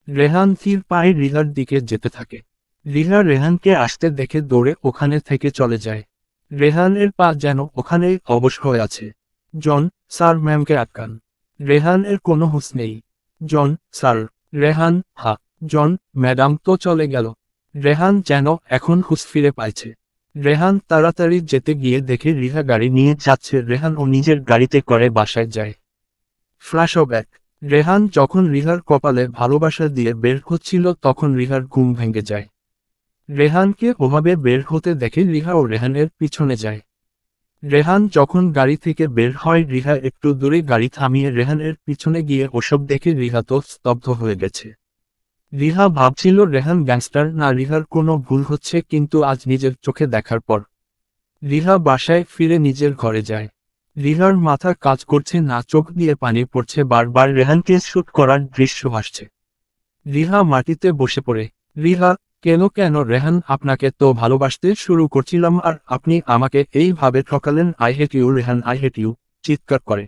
রেহান ধীর পায়ে রিহার দিকে যেতে থাকে। রিহা রেহানকে আসতে দেখে দৌড়ে ওখানে থেকে চলে যায়। রেহানের পা যেন ওখানেই অবশ হয়ে আছে। জন, স্যার ম্যামকে আটকান। রেহানের কোনো হুঁশ নেই। জন, স্যার। রেহান, হা। জন, ম্যাডাম তো চলে গেল। রেহান যেন এখন হুঁশ ফিরে পাইছে। রেহান তাড়াতাড়ি যেতে গিয়ে দেখে রিহা গাড়ি নিয়ে যাচ্ছে। রেহান ও নিজের গাড়িতে করে বাসায় যায়। ফ্ল্যাশব্যাক। রেহান যখন রিহার কপালে ভালোবাসা দিয়ে বের হচ্ছিল তখন রিহার ঘুম ভেঙে যায়। রেহানকে ওভাবে বের হতে দেখে রিহা ও রেহানের পিছনে যায়। রেহান যখন গাড়ি থেকে বের হয় রিহা একটু দূরে গাড়ি থামিয়ে রেহানের পিছনে গিয়ে ওসব দেখে রিহা তো স্তব্ধ হয়ে গেছে। রিহা ভাবছিল রেহান গ্যাংস্টার না, রিহার কোনো ভুল হচ্ছে, কিন্তু আজ নিজের চোখে দেখার পর রিহা বাসায় ফিরে নিজের ঘরে যায়। রিহার মাথা কাজ করছে না, চোখ দিয়ে পানি পড়ছে, বারবার রেহানকে শুট করার দৃশ্য আসছে। রিহা মাটিতে বসে পড়ে। রিহা, কেন কেন রেহান, আপনাকে তো ভালোবাসতে শুরু করছিলাম আর আপনি আমাকে এইভাবে ঠকালেন। I hate you Rehan, I hate you, চিৎকার করে।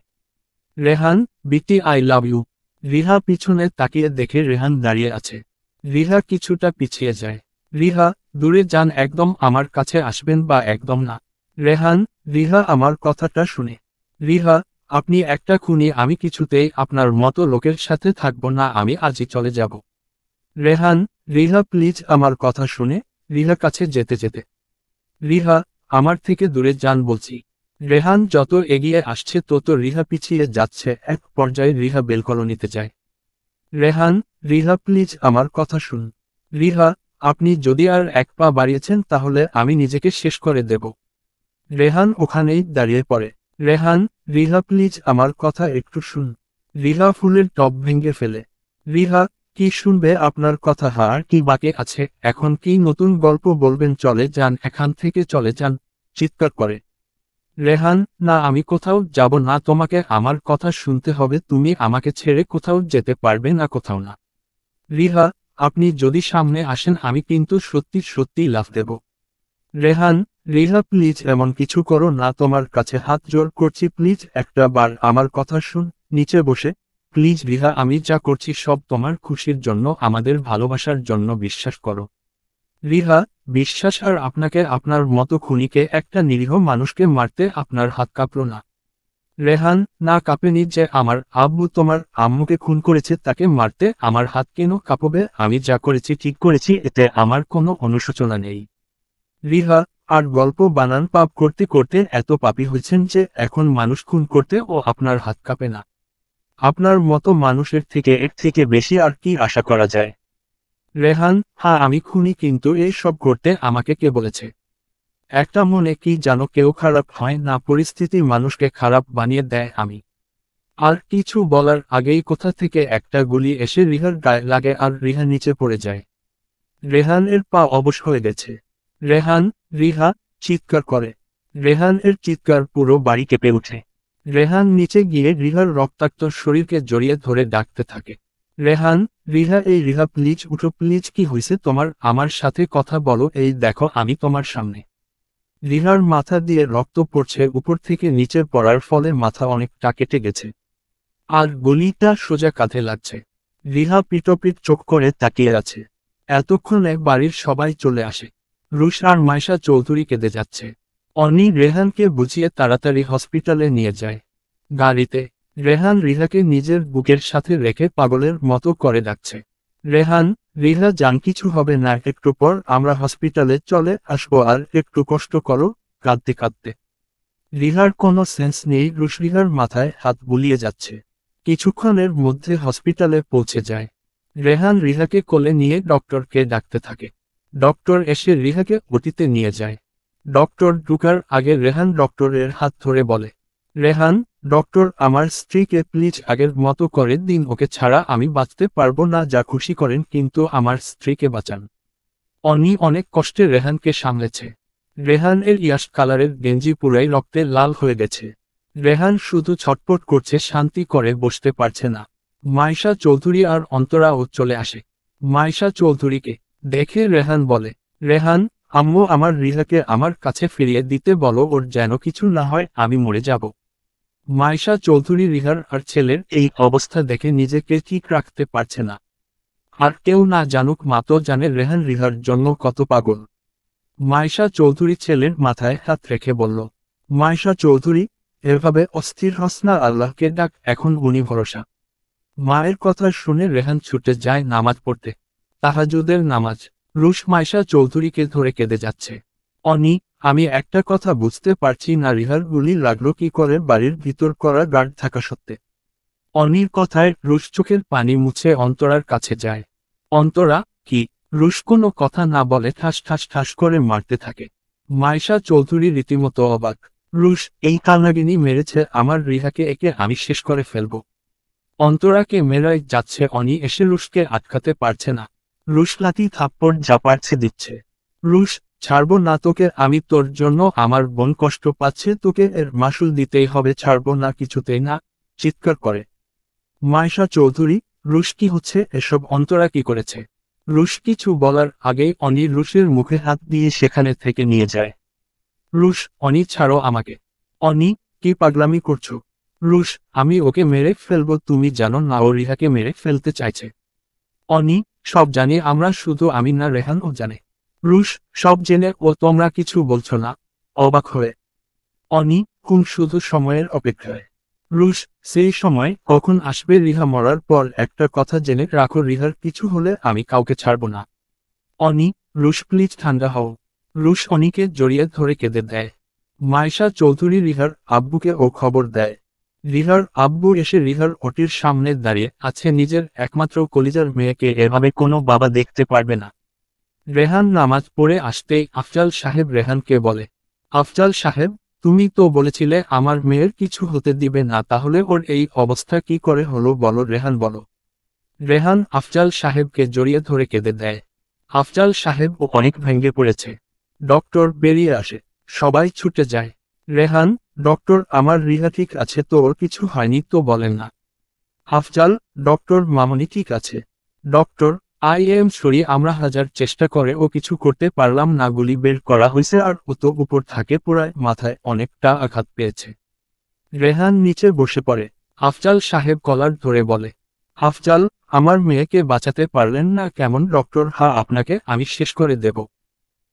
রেহান, বিটি আই লাভ ইউ। রিহা পিছনে তাকিয়ে দেখে রেহান দাঁড়িয়ে আছে। রিহা কিছুটা পিছিয়ে যায়। রিহা, দূরে যান, একদম আমার কাছে আসবেন বা একদম না। রেহান, রিহা আমার কথাটা শুনে। রিহা, আপনি একটা খুনি, আমি কিছুতেই আপনার মতো লোকের সাথে থাকব না, আমি আজই চলে যাব। রেহান, রিহা প্লিজ আমার কথা শুনে। রিহা কাছে যেতে যেতে। রিহা, আমার থেকে দূরে যান বলছি। রেহান যত এগিয়ে আসছে তত রিহা পিছিয়ে যাচ্ছে, এক পর্যায়ে রিহা বেলকলোনিতে যায়। রেহান, রিহা প্লিজ আমার কথা শুন। রিহা, আপনি যদি আর এক পা বাড়িয়েছেন তাহলে আমি নিজেকে শেষ করে দেব। রেহান ওখানেই দাঁড়িয়ে পড়ে। রেহান, রিহা প্লিজ আমার কথা একটু শুন। রিহা ফুলের টব ভেঙে ফেলে। রিহা, কি শুনবে আপনার কথা, আর কি বাকি আছে, এখন কি নতুন গল্প বলবেন, চলে যান এখান থেকে, চলে যান, চিৎকার করে। রেহান, না আমি কোথাও যাব না, তোমাকে আমার কথা শুনতে হবে, তুমি আমাকে ছেড়ে কোথাও যেতে পারবে না, কোথাও না। রিহা, আপনি যদি সামনে আসেন আমি কিন্তু সত্যি সত্যি লাফ দেব। রেহান, রিহা প্লিজ এমন কিছু করো না, তোমার কাছে হাত জোর করছি, প্লিজ একটা বার আমার কথা শুন, নিচে বসে। প্লিজ রিহা, আমি যা করছি সব তোমার খুশির জন্য, আমাদের ভালোবাসার জন্য, বিশ্বাস করো। রিহা, বিশ্বাস? আর আপনাকে, আপনার মতো খুনিকে, একটা নিরীহ মানুষকে মারতে আপনার হাত কাঁপলো না? রেহান, না কাঁপেনি, যে আমার আব্বু তোমার আম্মুকে খুন করেছে তাকে মারতে আমার হাত কেন কাঁপবে, আমি যা করেছি ঠিক করেছি, এতে আমার কোনো অনুশোচনা নেই। রিহা, আর গল্প বানান, পাপ করতে করতে এত পাপী হয়েছেন যে এখন মানুষ খুন করতে ও আপনার হাত কাঁপে না? আপনার মতো মানুষের থেকে এর থেকে বেশি আর কি আশা করা যায়? রেহান, হ্যাঁ আমি খুনি, কিন্তু এই সব করতে আমাকে কে বলেছে? একটা মনে কি জানো, কেউ খারাপ হয় না, পরিস্থিতি মানুষকে খারাপ বানিয়ে দেয়। আমি আর কিছু বলার আগেই কোথা থেকে একটা গুলি এসে রিহার গায়ে লাগে আর রিহা নিচে পড়ে যায়। রেহানের পা অবশ হয়ে গেছে। রেহান, রিহা, চিৎকার করে। রেহানের চিৎকার পুরো বাড়ি কেঁপে ওঠে। রেহান নিচে গিয়ে রিহার রক্তাক্ত শরীরকে জড়িয়ে ধরে ডাকতে থাকে। রেহান, রিহা, এই রিহা প্লিজ উঠো, প্লিজ, কি হয়েছে তোমার, আমার সাথে কথা বলো, এই দেখো আমি তোমার সামনে। রিহার মাথা দিয়ে রক্ত পড়ছে, উপর থেকে নিচে পড়ার ফলে মাথা অনেকটা কেটে গেছে। আর গুলিটা সোজা কাঁধে লাগছে। রিহা পিটপিট চোখ করে তাকিয়ে আছে। এতক্ষণে বাড়ির সবাই চলে আসে। রুশ আর মাইশা চৌধুরী কেঁদে যাচ্ছে। অনি রেহানকে বুঝিয়ে তাড়াতাড়ি হসপিটালে নিয়ে যায়। গাড়িতে রেহান রিহাকে নিজের বুকের সাথে রেখে পাগলের মতো করে ডাকছে। রেহান, রিহা জান, কিছু হবে না, একটু পর আমরা হসপিটালে চলে আসবো, আর একটু কষ্ট করো। কাঁদতে কাঁদতে রিহার কোনো সেন্স নেই, রুশ রিহার মাথায় হাত বুলিয়ে যাচ্ছে। কিছুক্ষণের মধ্যে হসপিটালে পৌঁছে যায়। রেহান রিহাকে কোলে নিয়ে ডক্টরকে ডাকতে থাকে। ডক্টর এসে রিহাকে ওটিতে নিয়ে যায়। ডক্টর ঢুকার আগে রেহান ডক্টরের হাত ধরে বলে, রেহান, ডক্টর আমার স্ত্রীকে প্লিজ আগের মতো করে দিন, ওকে ছাড়া আমি বাঁচতে পারবো না, যা খুশি করেন, কিন্তু আমার স্ত্রীকে বাঁচান। অনি অনেক কষ্টে রেহানকে সামলেছে। রেহানের ইয়াশ কালারের গেঞ্জি পুরাই রক্তে লাল হয়ে গেছে। রেহান শুধু ছটপট করছে, শান্তি করে বসতে পারছে না। মাইশা চৌধুরী আর অন্তরাও চলে আসে। মাইশা চৌধুরীকে দেখে রেহান বলে, রেহান, আম্মু আমার রিহাকে আমার কাছে ফিরিয়ে দিতে বলো, ওর যেন কিছু না হয়, আমি মরে যাব। মাইশা চৌধুরী রিহার আর ছেলের এই অবস্থা দেখে নিজেকে ঠিক রাখতে পারছে না। আর কেউ না জানুক, মা তো জানে রেহান রিহার জন্য কত পাগল। মাইশা চৌধুরী ছেলের মাথায় হাত রেখে বলল। মাইশা চৌধুরী, এভাবে অস্থির হস না, আল্লাহকে ডাক, এখন উনি ভরসা। মায়ের কথা শুনে রেহান ছুটে যায় নামাজ পড়তে। তাহাজ্জুদের নামাজ। রুশ মাইশা চৌধুরীকে ধরে কেঁদে যাচ্ছে। অনি, আমি একটা কথা বুঝতে পারছি না, রিহার গুলি লাগলো কি করে বাড়ির ভিতর করা গার্ড থাকা সত্ত্বে। অনির কথায় রুশ চোখের পানি মুছে অন্তরার কাছে যায়। অন্তরা, কি? রুশ কোনো কথা না বলে ঠাস ঠাস ঠাস করে মারতে থাকে। মাইশা চৌধুরী রীতিমতো অবাক। রুশ, এই কালনাগিনী মেরেছে আমার রিহাকে, একে আমি শেষ করে ফেলব। অন্তরাকে মেরাই যাচ্ছে, অনি এসে রুশকে আটকাতে পারছে না। রুশ লাথি থাপ্পড় যা পারছে দিচ্ছে। রুশ, ছাড়বো না তোকে আমি, তোর জন্য আমার বোন কষ্ট পাচ্ছে, তোকে এর মাসুল দিতেই হবে, ছাড়বো না কিছুতেই না, চিৎকার করে। মাইশা চৌধুরী, রুশ কি হচ্ছে এসব? অন্তরা কি করেছে? রুশ কিছু বলার আগেই অনি রুশের মুখে হাত দিয়ে সেখানে থেকে নিয়ে যায়। রুশ, অনি ছাড়ো আমাকে। অনি, কি পাগলামি করছো? রুশ, আমি ওকে মেরে ফেলবো, তুমি জানো না ও রিহাকে মেরে ফেলতে চাইছে। অনি, সব জানি আমরা, শুধু আমি না, রেহানও জানে। রুশ, সব জেনে ও তোমরা কিছু বলছো না? অবাক হয়ে। অনি, কোন শুধু সময়ের অপেক্ষায়। রুশ, সেই সময় কখন আসবে? রিহা মরার পর একটা কথা জেনে রাখো, রিহার কিছু হলে আমি কাউকে ছাড়ব না। অনি, রুশ প্লিজ ঠান্ডা হও। রুশ অনিকে জড়িয়ে ধরে কেঁদে দেয়। মাইশা চৌধুরী রিহার আব্বুকে ও খবর দেয়। রিহার আব্বু এসে রিহার ওটির সামনে দাঁড়িয়ে আছে, নিজের একমাত্র কলিজার মেয়েকে এভাবে কোনো বাবা দেখতে পারবে না। রেহান নামাজ পড়ে আসতেই আফজাল সাহেব রেহানকে বলে, আফজাল সাহেব, তুমি তো বলেছিলে আমার মেয়ের কিছু হতে দিবে না, তাহলে ওর এই অবস্থা কি করে হলো বলো? রেহান বলো। রেহান আফজাল সাহেবকে জড়িয়ে ধরে কেঁদে দেয়। আফজাল সাহেব ও অনেক ভেঙে পড়েছে। ডক্টর বেরিয়ে আসে। সবাই ছুটে যায়। রেহান, ডক্টর, আমার রিহা ঠিক আছে তো? ওর কিছু হয়নি তো বলেন না? আফজাল, ডক্টর, মামনি ঠিক আছে। ডক্টর, আই এম সরি, আমরা হাজার চেষ্টা করে ও কিছু করতে পারলাম না, গুলি বের করা হয়েছে আর ও তো উপর থাকে পুরায়, মাথায় অনেকটা আঘাত পেয়েছে। রেহান নিচে বসে পড়ে। আফজাল সাহেব কলার ধরে বলে, আফজাল, আমার মেয়েকে বাঁচাতে পারলেন না কেমন ডক্টর? হ্যাঁ, আপনাকে আমি শেষ করে দেব।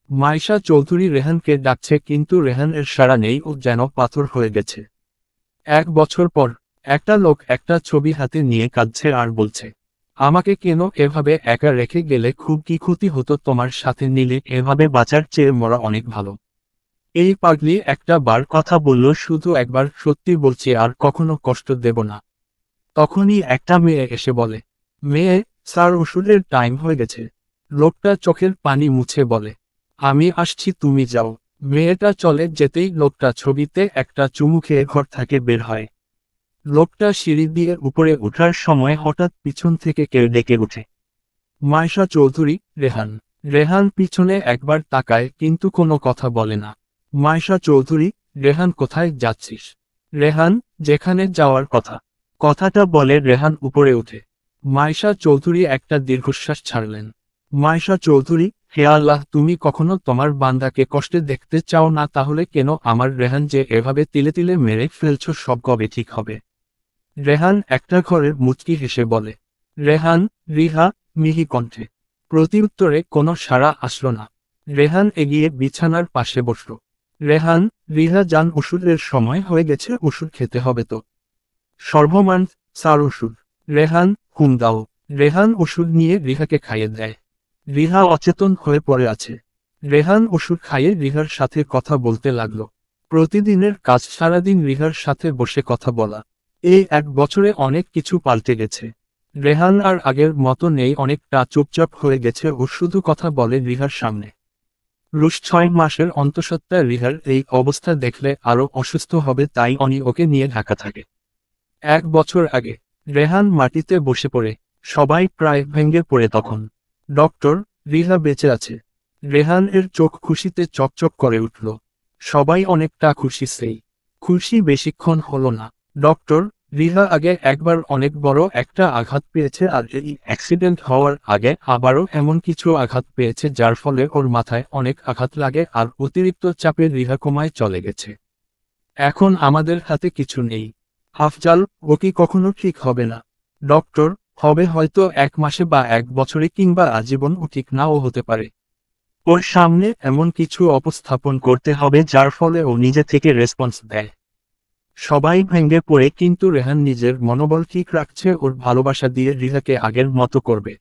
মাইশা চৌধুরী রেহানকে ডাকছে কিন্তু রেহানের সাড়া নেই, ও যেন পাথর হয়ে গেছে। 1 বছর পর একটা লোক একটা ছবি হাতে নিয়ে কাঁদছে আর বলছে, আমাকে কেন এভাবে একা রেখে গেলে? খুব কি ক্ষতি হতো তোমার সাথে নিলে? এভাবে বাঁচার চেয়ে মরা অনেক ভালো। এই পাগলি একটা বার কথা বলল, শুধু একবার, সত্যি বলছি আর কখনো কষ্ট দেব না। তখনই একটা মেয়ে এসে বলে, মেয়ে, স্যার ওষুধের টাইম হয়ে গেছে। লোকটা চোখের পানি মুছে বলে, আমি আসছি, তুমি যাও। মেয়েটা চলে যেতেই লোকটা ছবিতে একটা চুমু খেয়ে ঘর থেকে বের হয়। লোকটা সিঁড়ি দিয়ে উপরে ওঠার সময় হঠাৎ পিছন থেকে কেউ ডেকে ওঠে, মাইশা চৌধুরী, রেহান। রেহান পিছনে একবার তাকায় কিন্তু কোনো কথা বলে না। মাইশা চৌধুরী, রেহান কোথায় যাচ্ছিস? রেহান, যেখানে যাওয়ার কথা। কথাটা বলে রেহান উপরে ওঠে। মাইশা চৌধুরী একটা দীর্ঘশ্বাস ছাড়লেন। মাইশা চৌধুরী, হে আল্লাহ, তুমি কখনো তোমার বান্দাকে কষ্টে দেখতে চাও না, তাহলে কেন আমার রেহান যে এভাবে তিলে তিলে মেরে ফেলছো? সব কবে ঠিক হবে? রেহান একটা ঘরের মুচকি হেসে বলে, রেহান, রিহা, মিহি কণ্ঠে। প্রতিউত্তরে কোনো সাড়া আসলো না। রেহান এগিয়ে বিছানার পাশে বসল। রেহান, রিহা যান, ওষুধের সময় হয়ে গেছে, ওষুধ খেতে হবে তো। সর্বমান, স্যার ওষুধ। রেহান, হুম দাও। রেহান ওষুধ নিয়ে রিহাকে খাইয়ে দেয়। রিহা অচেতন হয়ে পড়ে আছে। রেহান ওষুধ খাইয়ে রিহার সাথে কথা বলতে লাগলো। প্রতিদিনের কাজ সারাদিন রিহার সাথে বসে কথা বলা। এই 1 বছরে অনেক কিছু পাল্টে গেছে। রেহান আর আগের মতো নেই, অনেকটা চুপচাপ হয়ে গেছে, ও শুধু কথা বলে রিহার সামনে। রুশ 6 মাসের অন্তঃসত্ত্বা রিহার এই অবস্থা দেখলে আরো অসুস্থ হবে, তাই অনি ওকে নিয়ে ঢাকা থাকে। 1 বছর আগে রেহান মাটিতে বসে পড়ে। সবাই প্রায় ভেঙে পড়ে তখন। ডক্টর, রিহা বেঁচে আছে। রেহান এর চোখ খুশিতে চকচক করে উঠল। সবাই অনেকটা খুশি। সেই খুশি বেশিক্ষণ হলো না। ডক্টর, রিহা আগে একবার অনেক বড় একটা আঘাত পেয়েছে, আর এই অ্যাক্সিডেন্ট হওয়ার আগে আবারও এমন কিছু আঘাত পেয়েছে যার ফলে ওর মাথায় অনেক আঘাত লাগে, আর অতিরিক্ত চাপে রিহা কোমায় চলে গেছে। এখন আমাদের হাতে কিছু নেই। আফজাল, ও কি কখনো ঠিক হবে না? ডক্টর, হবে হয়তো 1 মাসে বা 1 বছরে কিংবা আজীবন ঠিক নাও হতে পারে। ওর সামনে এমন কিছু উপস্থাপন করতে হবে যার ফলে ও নিজে থেকে রেসপন্স দেয়। সবাই ভেঙে পড়ে কিন্তু রেহান নিজের মনোবল ঠিক রাখছে, ওর ভালোবাসা দিয়ে রিহাকে আগের মতো করবে।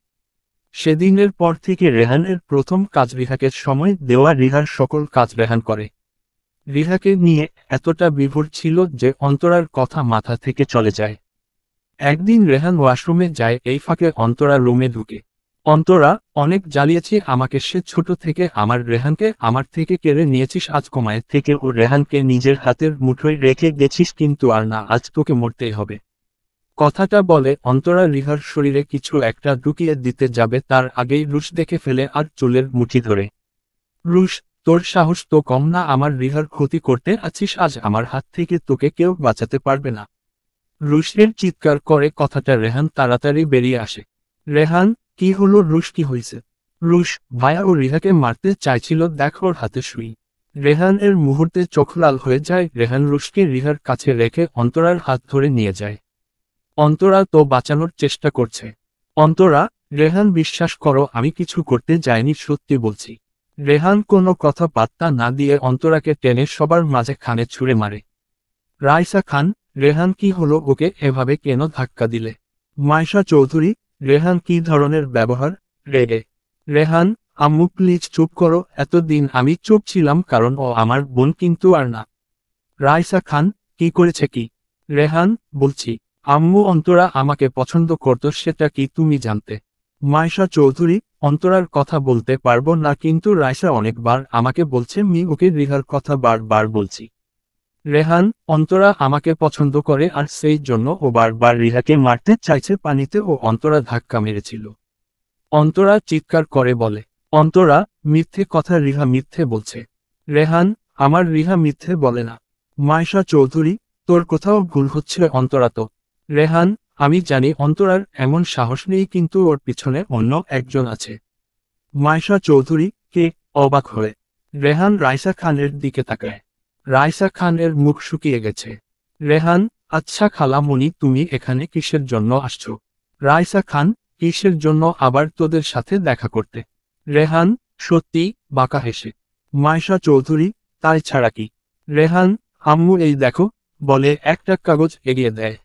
সেদিনের পর থেকে রেহানের প্রথম কাজ রিহাকে সময় দেওয়া, রিহার সকল কাজ রেহান করে। রিহাকে নিয়ে এতটা বিভোর ছিল যে অন্তরার কথা মাথা থেকে চলে যায়। একদিন রেহান ওয়াশরুমে যায়, এই ফাঁকে অন্তরা রুমে ঢুকে। অন্তরা, অনেক জ্বালিয়েছি আমাকে, সে ছোট থেকে আমার রেহানকে আমার থেকে কেড়ে নিয়েছিস, আজ কমায় থেকে ও রেহানকে নিজের হাতের মুঠোয় রেখে গেছিস, কিন্তু আর না, আজ তোকে মরতেই হবে। কথাটা বলে অন্তরা রিহার শরীরে কিছু একটা ঢুকিয়ে দিতে যাবে, তার আগেই রুশ দেখে ফেলে আর চুলের মুঠি ধরে। রুশ, তোর সাহস তো কম না, আমার রিহার ক্ষতি করতে আছিস, আজ আমার হাত থেকে তোকে কেউ বাঁচাতে পারবে না। রুশের চিৎকার করে কথাটা রেহান তাড়াতাড়ি বেরিয়ে আসে। রেহান, কি হলো রুশ, কি হয়েছে? রুশ, ভাইয়া ও রিহাকে মারতে চাইছিল, দেখ ওর হাতে সুই। রেহানের মুহূর্তে চোখ লাল হয়ে যায়। রেহান রুশকে রিহার কাছে রেখে অন্তরার হাত ধরে নিয়ে যায়। অন্তরা তো বাঁচানোর চেষ্টা করছে। অন্তরা, রেহান বিশ্বাস করো আমি কিছু করতে যাইনি, সত্যি বলছি। রেহান কোনো কথা পাত্তা না দিয়ে অন্তরাকে টেনে সবার মাঝে খানে ছুঁড়ে মারে। রাইসা খান, রেহান কি হলো, ওকে এভাবে কেন ধাক্কা দিলে? মাইশা চৌধুরী, রেহান কি ধরনের ব্যবহার? রেগে। রেহান, আম্মু প্লিজ চুপ করো, এতদিন আমি চুপ ছিলাম কারণ ও আমার বোন, কিন্তু আর না। রাইসা খান, কি করেছে কি? রেহান, বলছি আম্মু অন্তরা আমাকে পছন্দ করত, সেটা কি তুমি জানতে? মাইশা চৌধুরী, অন্তরার কথা বলতে পারবো না, কিন্তু রাইসা অনেকবার আমাকে বলছে, ওকে রিহার কথা বারবার বলছি। রেহান, অন্তরা আমাকে পছন্দ করে আর সেই জন্য ও বারবার রিহাকে মারতে চাইছে, পানিতে ও অন্তরা ধাক্কা মেরেছিল। অন্তরা চিৎকার করে বলে। অন্তরা, মিথ্যে কথা, রিহা মিথ্যে বলছে। রেহান, আমার রিহা মিথ্যে বলে না। মাইশা চৌধুরী, তোর কোথাও ভুল হচ্ছে অন্তরা তো। রেহান, আমি জানি অন্তরার এমন সাহস নেই, কিন্তু ওর পিছনে অন্য একজন আছে। মাইশা চৌধুরী, কে? অবাক হয়ে রেহান রাইসা খানের দিকে তাকায়। রাইসা খানের মুখ শুকিয়ে গেছে। রেহান, আচ্ছা খালামণি, তুমি এখানে কিসের জন্য আসছো? রাইসা খান, কিসের জন্য আবার তোদের সাথে দেখা করতে? রেহান, সত্যি, বাঁকা হেসে। মাইশা চৌধুরী, তাই ছাড়া কি? রেহান, আম্মু এই দেখো, বলে একটা কাগজ এগিয়ে দেয়।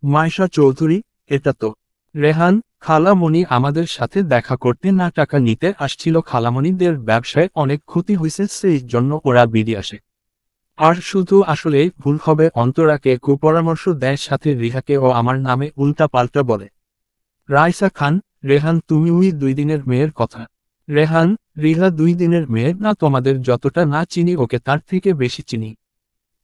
মাইশা চৌধুরী, এটা তো। রেহান, খালামণি আমাদের সাথে দেখা করতে না টাকা নিতে আসছিল, খালামণিদের ব্যবসায় অনেক ক্ষতি হয়েছে, সেই জন্য ওরা বেরিয়ে আসে। আর শুধু আসলেই ভুল হবে, অন্তরাকে কুপরামর্শ দেয়, সাথে রিহাকে ও আমার নামে উল্টা পাল্টা বলে। রাইসা খান, রেহান তুমি ওই 2 দিনের মেয়ের কথা। রেহান, রিহা 2 দিনের মেয়ে না, তোমাদের যতটা না চিনি ওকে তার থেকে বেশি চিনি।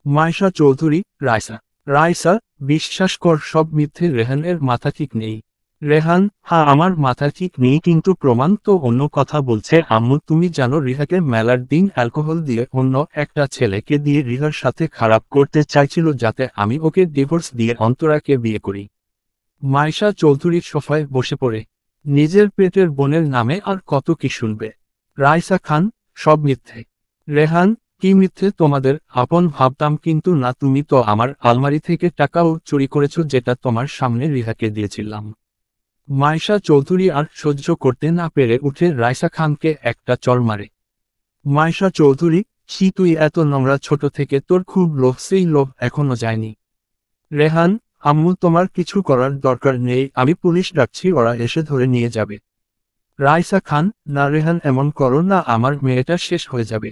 মাইশা চৌধুরী, রাইসা। রাইসা, বিশ্বাস কর সব মিথ্যে, রেহানের মাথা ঠিক নেই। রেহান, হ্যাঁ আমার মাথা ঠিক নেই, কিন্তু প্রমাণ তো অন্য কথা বলছে। আম্মু তুমি জানো রিহাকে মেলার দিন অ্যালকোহল দিয়ে অন্য একটা ছেলেকে দিয়ে রিহার সাথে খারাপ করতে চাইছিল, যাতে আমি ওকে ডিভোর্স দিয়ে অন্তরাকে বিয়ে করি। মাইশা চৌধুরী সোফায় বসে পড়ে। নিজের পেটের বোনের নামে আর কত কি শুনবে। রাইসা খান, সব মিথ্যে। রেহান, কি মিথ্যে? তোমাদের আপন ভাবতাম, কিন্তু না, তুমি তো আমার আলমারি থেকে টাকাও চুরি করেছো, যেটা তোমার সামনে রিহাকে দিয়েছিলাম। মাইশা চৌধুরী আর সহ্য করতে না পেরে উঠে রাইসা খানকে একটা চড় মারে। মাইশা চৌধুরী, ছি তুই এত নোংরা, ছোট থেকে তোর খুব লোভ, সেই লোভ এখনো যায়নি। রেহান, আম্মু তোমার কিছু করার দরকার নেই, আমি পুলিশ ডাকছি, ওরা এসে ধরে নিয়ে যাবে। রাইসা খান, না রেহান এমন করো না, আমার মেয়েটা শেষ হয়ে যাবে।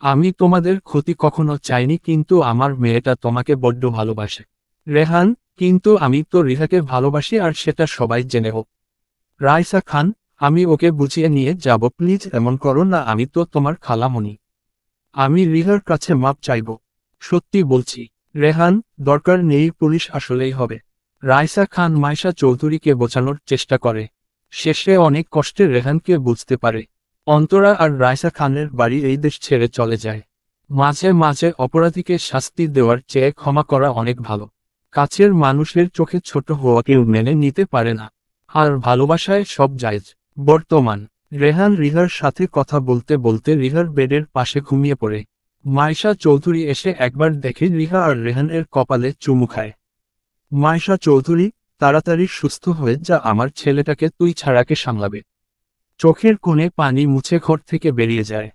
আমি তোমাদের ক্ষতি কখনো চাইনি, কিন্তু আমার মেয়েটা তোমাকে বড্ড ভালোবাসে। রেহান, কিন্তু আমি তো রিহাকে ভালোবাসি, আর সেটা সবাই জেনে হোক। রাইসা খান, আমি ওকে বুঝিয়ে নিয়ে যাব, প্লিজ এমন করো না, আমি তো তোমার খালামণি। আমি রিহার কাছে মাপ চাইব। সত্যি বলছি। রেহান, দরকার নেই, পুলিশ আসলেই হবে। রাইসা খান মাইশা চৌধুরীকে বোঝানোর চেষ্টা করে। শেষে অনেক কষ্টে রেহানকে বুঝতে পারে। অন্তরা আর রাইসা খানের বাড়ি এই দেশ ছেড়ে চলে যায়। মাঝে মাঝে অপরাধীকে শাস্তি দেওয়ার চেয়ে ক্ষমা করা অনেক ভালো। কাছের মানুষের চোখে ছোট হওয়া কেউ মেনে নিতে পারে না। আর ভালোবাসায় সব জায়েজ। বর্তমান। রেহান রিহার সাথে কথা বলতে বলতে রিহার বেডের পাশে ঘুমিয়ে পড়ে। মাইশা চৌধুরী এসে একবার দেখে রিহা আর রেহানের কপালে চুমু খায়। মাইশা চৌধুরী, তাড়াতাড়ি সুস্থ হয়ে যা, আমার ছেলেটাকে তুই ছাড়াকে সামলাবে। চোখের কোণে পানি মুছে ঘর থেকে বেরিয়ে যায়।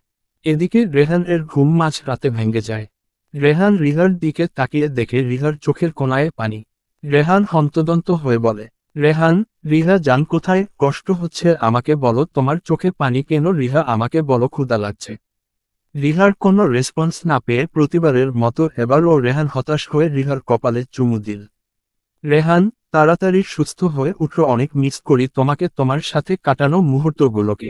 এদিকে রেহানের ঘুম মাঝ রাতে ভেঙে যায়। রেহান রিহার দিকে তাকিয়ে দেখে রিহার চোখের কোণায় পানি। রেহান হন্তদন্ত হয়ে বলে, রেহান, রিহা জান কোথায়? কষ্ট হচ্ছে আমাকে বলো, তোমার চোখে পানি কেন? রিহা আমাকে বলো, ক্ষুধা লাগছে। রিহার কোনো রেসপন্স না পেয়ে প্রতিবারের মতো এবারও রেহান হতাশ হয়ে রিহার কপালে চুমু দিল। রেহান, তাড়াতাড়ি সুস্থ হয়ে উঠো, অনেক মিস করি তোমাকে, তোমার সাথে কাটানো মুহূর্তগুলোকে।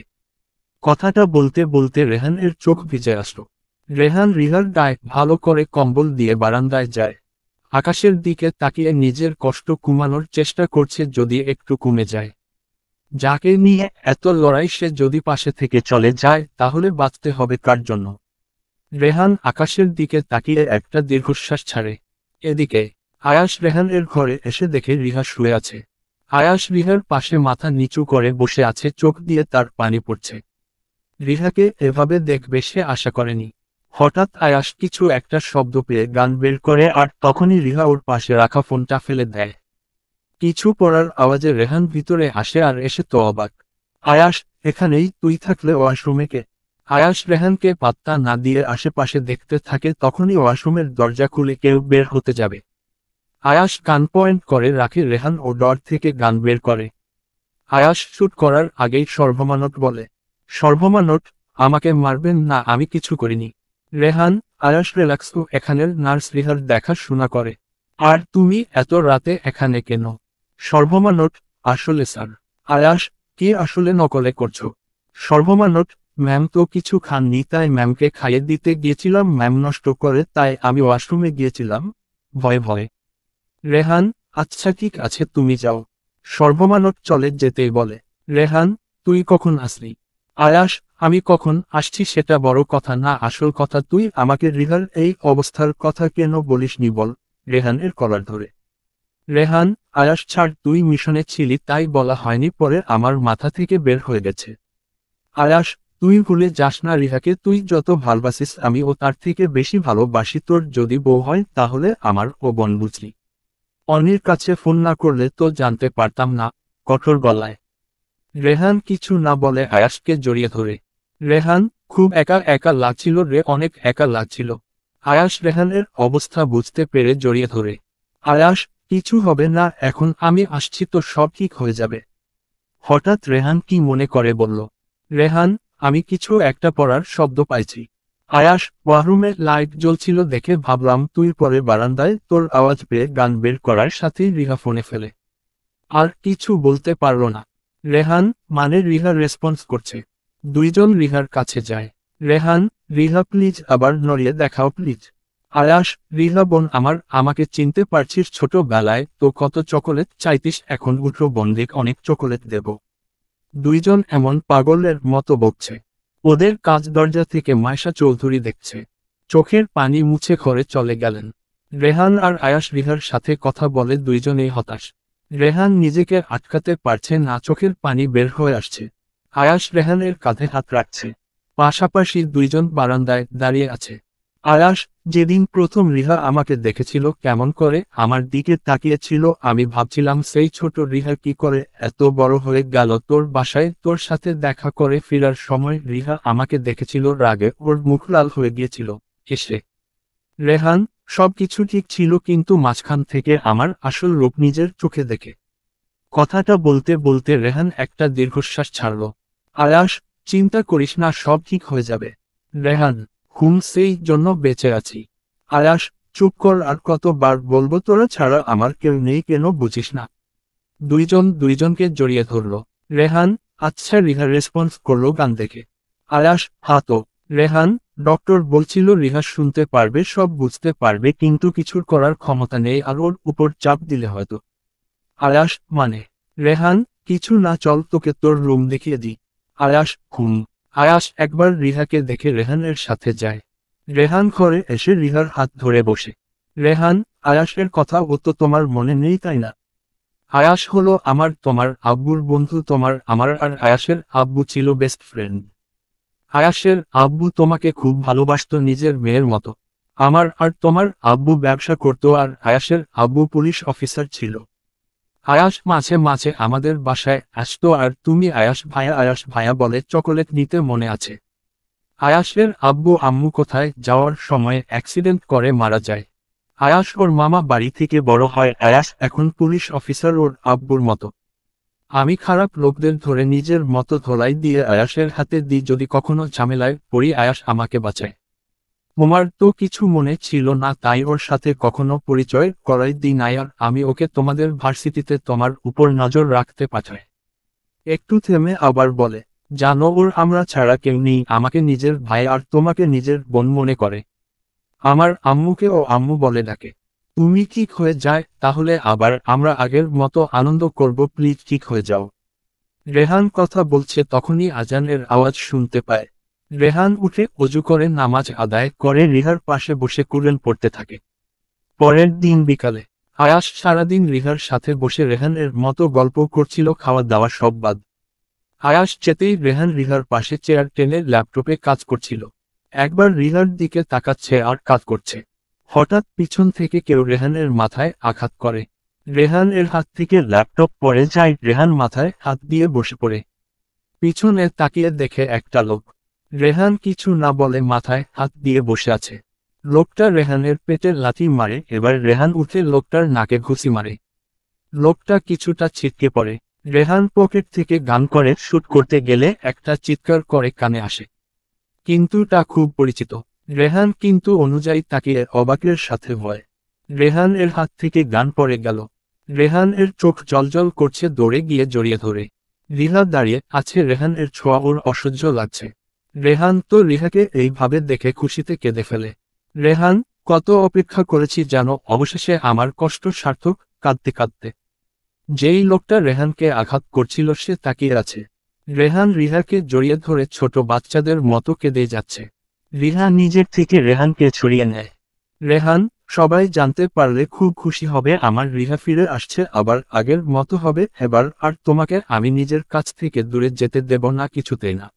কথাটা বলতে বলতে রেহানের চোখ ভিজে আসলো। রেহান রিহার গায়ে ভালো করে কম্বল দিয়ে বারান্দায় যায়। আকাশের দিকে তাকিয়ে নিজের কষ্ট কমানোর চেষ্টা করছে, যদি একটু কমে যায়। যাকে নিয়ে এত লড়াই, সে যদি পাশে থেকে চলে যায় তাহলে বাঁচতে হবে কার জন্য? রেহান আকাশের দিকে তাকিয়ে একটা দীর্ঘশ্বাস ছাড়ে। এদিকে আয়াস রেহানের ঘরে এসে দেখে রিহা শুয়ে আছে। আয়াস রিহার পাশে মাথা নিচু করে বসে আছে, চোখ দিয়ে তার পানি পড়ছে। রিহাকে এভাবে দেখবে সে আশা করেনি। হঠাৎ আয়াস কিছু একটা শব্দ পেয়ে গান বের করে, আর তখনই রিহা ওর পাশে রাখা ফোনটা ফেলে দেয়। কিছু পড়ার আওয়াজে রেহান ভিতরে আসে, আর এসে তো অবাক। আয়াস, এখানেই তুই থাকলে ওয়াশরুমে কে? আয়াস রেহানকে পাত্তা না দিয়ে আশেপাশে দেখতে থাকে, তখনই ওয়াশরুমের দরজা খুলে কেউ বের হতে যাবে। আয়াস গান পয়েন্ট করে রাখে, রেহান ও ডর থেকে গান বের করে। আয়াস শুট করার আগেই সর্বমানট বলে, সর্বমানট, আমাকে মারবেন না, আমি কিছু করিনি। রেহান, আয়াস রিল্যাক্স, এখানের নার্স রিহার দেখাশোনা করে। আর তুমি এত রাতে এখানে কেন? সর্বমানট, আসলে স্যার। আয়াস, কি আসলে নকলে করছো? সর্বমানট, ম্যাম তো কিছু খাননি, তাই ম্যামকে খাইয়ে দিতে গিয়েছিলাম, ম্যাম নষ্ট করে তাই আমি ওয়াশরুমে গিয়েছিলাম ভয়ে ভয়ে। রেহান, আচ্ছা ঠিক আছে তুমি যাও। সর্বমানব চলে যেতেই বলে, রেহান, তুই কখন আসলি? আয়াস, আমি কখন আসছি সেটা বড় কথা না, আসল কথা তুই আমাকে রিহার এই অবস্থার কথা কেন বলিসনি বল। রেহানের কলার ধরে। রেহান, আয়াস ছাড়, তুই মিশনে ছিলি তাই বলা হয়নি, পরে আমার মাথা থেকে বের হয়ে গেছে। আয়াস, তুই ভুলে যাস না রিহাকে, তুই যত ভালবাসিস আমি ও তার থেকে বেশি ভালোবাসি, তোর যদি বউ হয় তাহলে আমার ও বোন, বুঝলি? অনির কাছে ফোন না করলে তো জানতে পারতাম না। কঠোর গলায় রেহান কিছু না বলে আয়াসকে জড়িয়ে ধরে। রেহান, খুব একা একা লাগছিল রে, অনেক একা লাগছিল। আয়াস রেহানের অবস্থা বুঝতে পেরে জড়িয়ে ধরে। আয়াস, কিছু হবে না, এখন আমি আসছি তো সব ঠিক হয়ে যাবে। হঠাৎ রেহান কি মনে করে বলল, রেহান, আমি কিছু একটা পড়ার শব্দ পাইছি। আয়াস, ওয়াশরুমে লাইট জ্বলছিল দেখে ভাবলাম তুই পরে বারান্দায়, তোর আওয়াজ পেয়ে গান বের করার সাথেই রিহা ফোনে ফেলে। আর কিছু বলতে পারল না। রেহান, মানে রিহা রেসপন্স করছে। দুইজন রিহার কাছে যায়। রেহান, রিহা প্লিজ আবার নড়িয়ে দেখাও প্লিজ। আয়াস, রিহা বোন আমার, আমাকে চিনতে পারছিস? ছোটবেলায় তো কত চকোলেট চাইতিস, এখন উঠো বন্দিক, অনেক চকোলেট দেব। দুইজন এমন পাগলের মতো বকছে। ওদের কাজ দরজা থেকে মাইশা চৌধুরী দেখছে। চোখের পানি মুছে ঘরে চলে গেলেন। রেহান আর আয়াস রিহার সাথে কথা বলে দুইজনেই হতাশ। রেহান নিজেকে আটকাতে পারছে না, চোখের পানি বের হয়ে আসছে। আয়াস রেহানের কাঁধে হাত রাখছে। পাশাপাশি দুইজন বারান্দায় দাঁড়িয়ে আছে। আয়াস, যেদিন প্রথম রিহা আমাকে দেখেছিল কেমন করে আমার দিকে তাকিয়েছিল, আমি ভাবছিলাম সেই ছোট রিহা কি করে এত বড় হয়ে গেল। তোর বাসায় তোর সাথে দেখা করে ফেরার সময় রিহা আমাকে দেখেছিল, রাগে ওর মুখ লাল হয়ে গিয়েছিল। এসে রেহান, সবকিছু ঠিক ছিল, কিন্তু মাঝখান থেকে আমার আসল রূপ নিজের চোখে দেখে। কথাটা বলতে বলতে রেহান একটা দীর্ঘশ্বাস ছাড়ল। আয়াস, চিন্তা করিস না, সব ঠিক হয়ে যাবে। রেহান, সেই জন্য বেঁচে আছি। আয়াস, চুপ কর, আর কতবার বলবো তোরা ছাড়া আমার কেউ নেই, কেন বুঝিস না? দুইজন দুইজনকে জড়িয়ে ধরল। রেহান, আচ্ছা রিহা রেসপন্স করলো গান দেখে। আয়াস, তো। রেহান, ডক্টর বলছিল রিহা শুনতে পারবে, সব বুঝতে পারবে, কিন্তু কিছুর করার ক্ষমতা নেই, আর ওর উপর চাপ দিলে হয়তো। আয়াস, মানে? রেহান, কিছু না, চল তোকে তোর রুম দেখিয়ে দিই। আয়াস, আয়াস একবার রিহাকে দেখে রেহানের সাথে যায়। রেহান ঘরে এসে রিহার হাত ধরে বসে। রেহান, আয়াসের কথা ও তো তোমার মনে নেই তাই না? আয়াস হলো আমার তোমার আব্বুর বন্ধু, তোমার আমার আর আয়াসের আব্বু ছিল বেস্ট ফ্রেন্ড। আয়াসের আব্বু তোমাকে খুব ভালোবাসতো নিজের মেয়ের মতো। আমার আর তোমার আব্বু ব্যবসা করতো, আর আয়াসের আব্বু পুলিশ অফিসার ছিল। আয়াস মাঝে মাঝে আমাদের বাসায় আসতো আর তুমি আয়াস ভাইয়া বলে চকোলেট নিতে মনে আছে? আয়াসের আব্বু আম্মু কোথায় যাওয়ার সময় অ্যাক্সিডেন্ট করে মারা যায়। আয়াস ওর মামা বাড়ি থেকে বড় হয়, আয়াস এখন পুলিশ অফিসার ওর আব্বুর মতো। আমি খারাপ লোকদের ধরে নিজের মতো ধোলাই দিয়ে আয়াসের হাতে দিই, যদি কখনো ঝামেলায় পড়ি আয়াস আমাকে বাঁচায়। তোমার তো কিছু মনে ছিল না তাই ওর সাথে কখনো পরিচয় করাই দিই নাই, আর আমি ওকে তোমাদের ভার্সিটিতে তোমার উপর নজর রাখতে পাঠাই। একটু থেমে আবার বলে, জানো ওর আমরা ছাড়া কেউ নেই, আমাকে নিজের ভাই আর তোমাকে নিজের বোন মনে করে। আমার আম্মুকে ও আম্মু বলে ডাকে। তুমি ঠিক হয়ে যায় তাহলে আবার আমরা আগের মতো আনন্দ করব, প্লিজ ঠিক হয়ে যাও। রেহান কথা বলছে তখনই আজানের আওয়াজ শুনতে পায়। রেহান উঠে অজু করে নামাজ আদায় করে রিহার পাশে বসে কুরআন পড়তে থাকে। পরের দিন বিকালে আয়াস সারাদিন রিহার সাথে বসে রেহানের মতো গল্প করছিল, খাওয়া দাওয়া সব বাদ। আয়াস যেতেই রেহান রিহার পাশে চেয়ার টেনে ল্যাপটপে কাজ করছিল। একবার রিহার দিকে তাকাচ্ছে আর কাজ করছে। হঠাৎ পিছন থেকে কেউ রেহানের মাথায় আঘাত করে। রেহান এর হাত থেকে ল্যাপটপ পড়ে যায়, রেহান মাথায় হাত দিয়ে বসে পড়ে। পিছনে তাকিয়ে দেখে একটা লোক। রেহান কিছু না বলে মাথায় হাত দিয়ে বসে আছে। লোকটা রেহানের পেটে লাথি মারে, এবার রেহান উঠে লোকটার নাকে ঘুষি মারে। লোকটা কিছুটা ছিটকে পড়ে। রেহান পকেট থেকে গান করে শুট করতে গেলে একটা চিৎকার করে কানে আসে। কিন্তু তা খুব পরিচিত। রেহান কিন্তু অনুযায়ী তাকিয়ে অবাকের সাথে ভয়। রেহান এর হাত থেকে গান পড়ে গেল। রেহান এর চোখ জলজল করছে, দৌড়ে গিয়ে জড়িয়ে ধরে। রিহা দাঁড়িয়ে আছে, রেহান এর ছোঁয়া ওর অসহ্য লাগছে। রেহান তো রিহাকে এইভাবে দেখে খুশিতে কেঁদে ফেলে। রেহান, কত অপেক্ষা করেছি জানো, অবশেষে আমার কষ্ট সার্থক। কাঁদতে কাঁদতে যেই লোকটা রেহানকে আঘাত করছিল সে তাকিয়ে আছে। রেহান রিহাকে জড়িয়ে ধরে ছোট বাচ্চাদের মতো কেঁদে যাচ্ছে। রিহা নিজের থেকে রেহানকে ছড়িয়ে নেয়। রেহান, সবাই জানতে পারলে খুব খুশি হবে, আমার রিহা ফিরে আসছে, আবার আগের মতো হবে এবার, আর তোমাকে আমি নিজের কাছ থেকে দূরে যেতে দেব না, কিছুতেই না।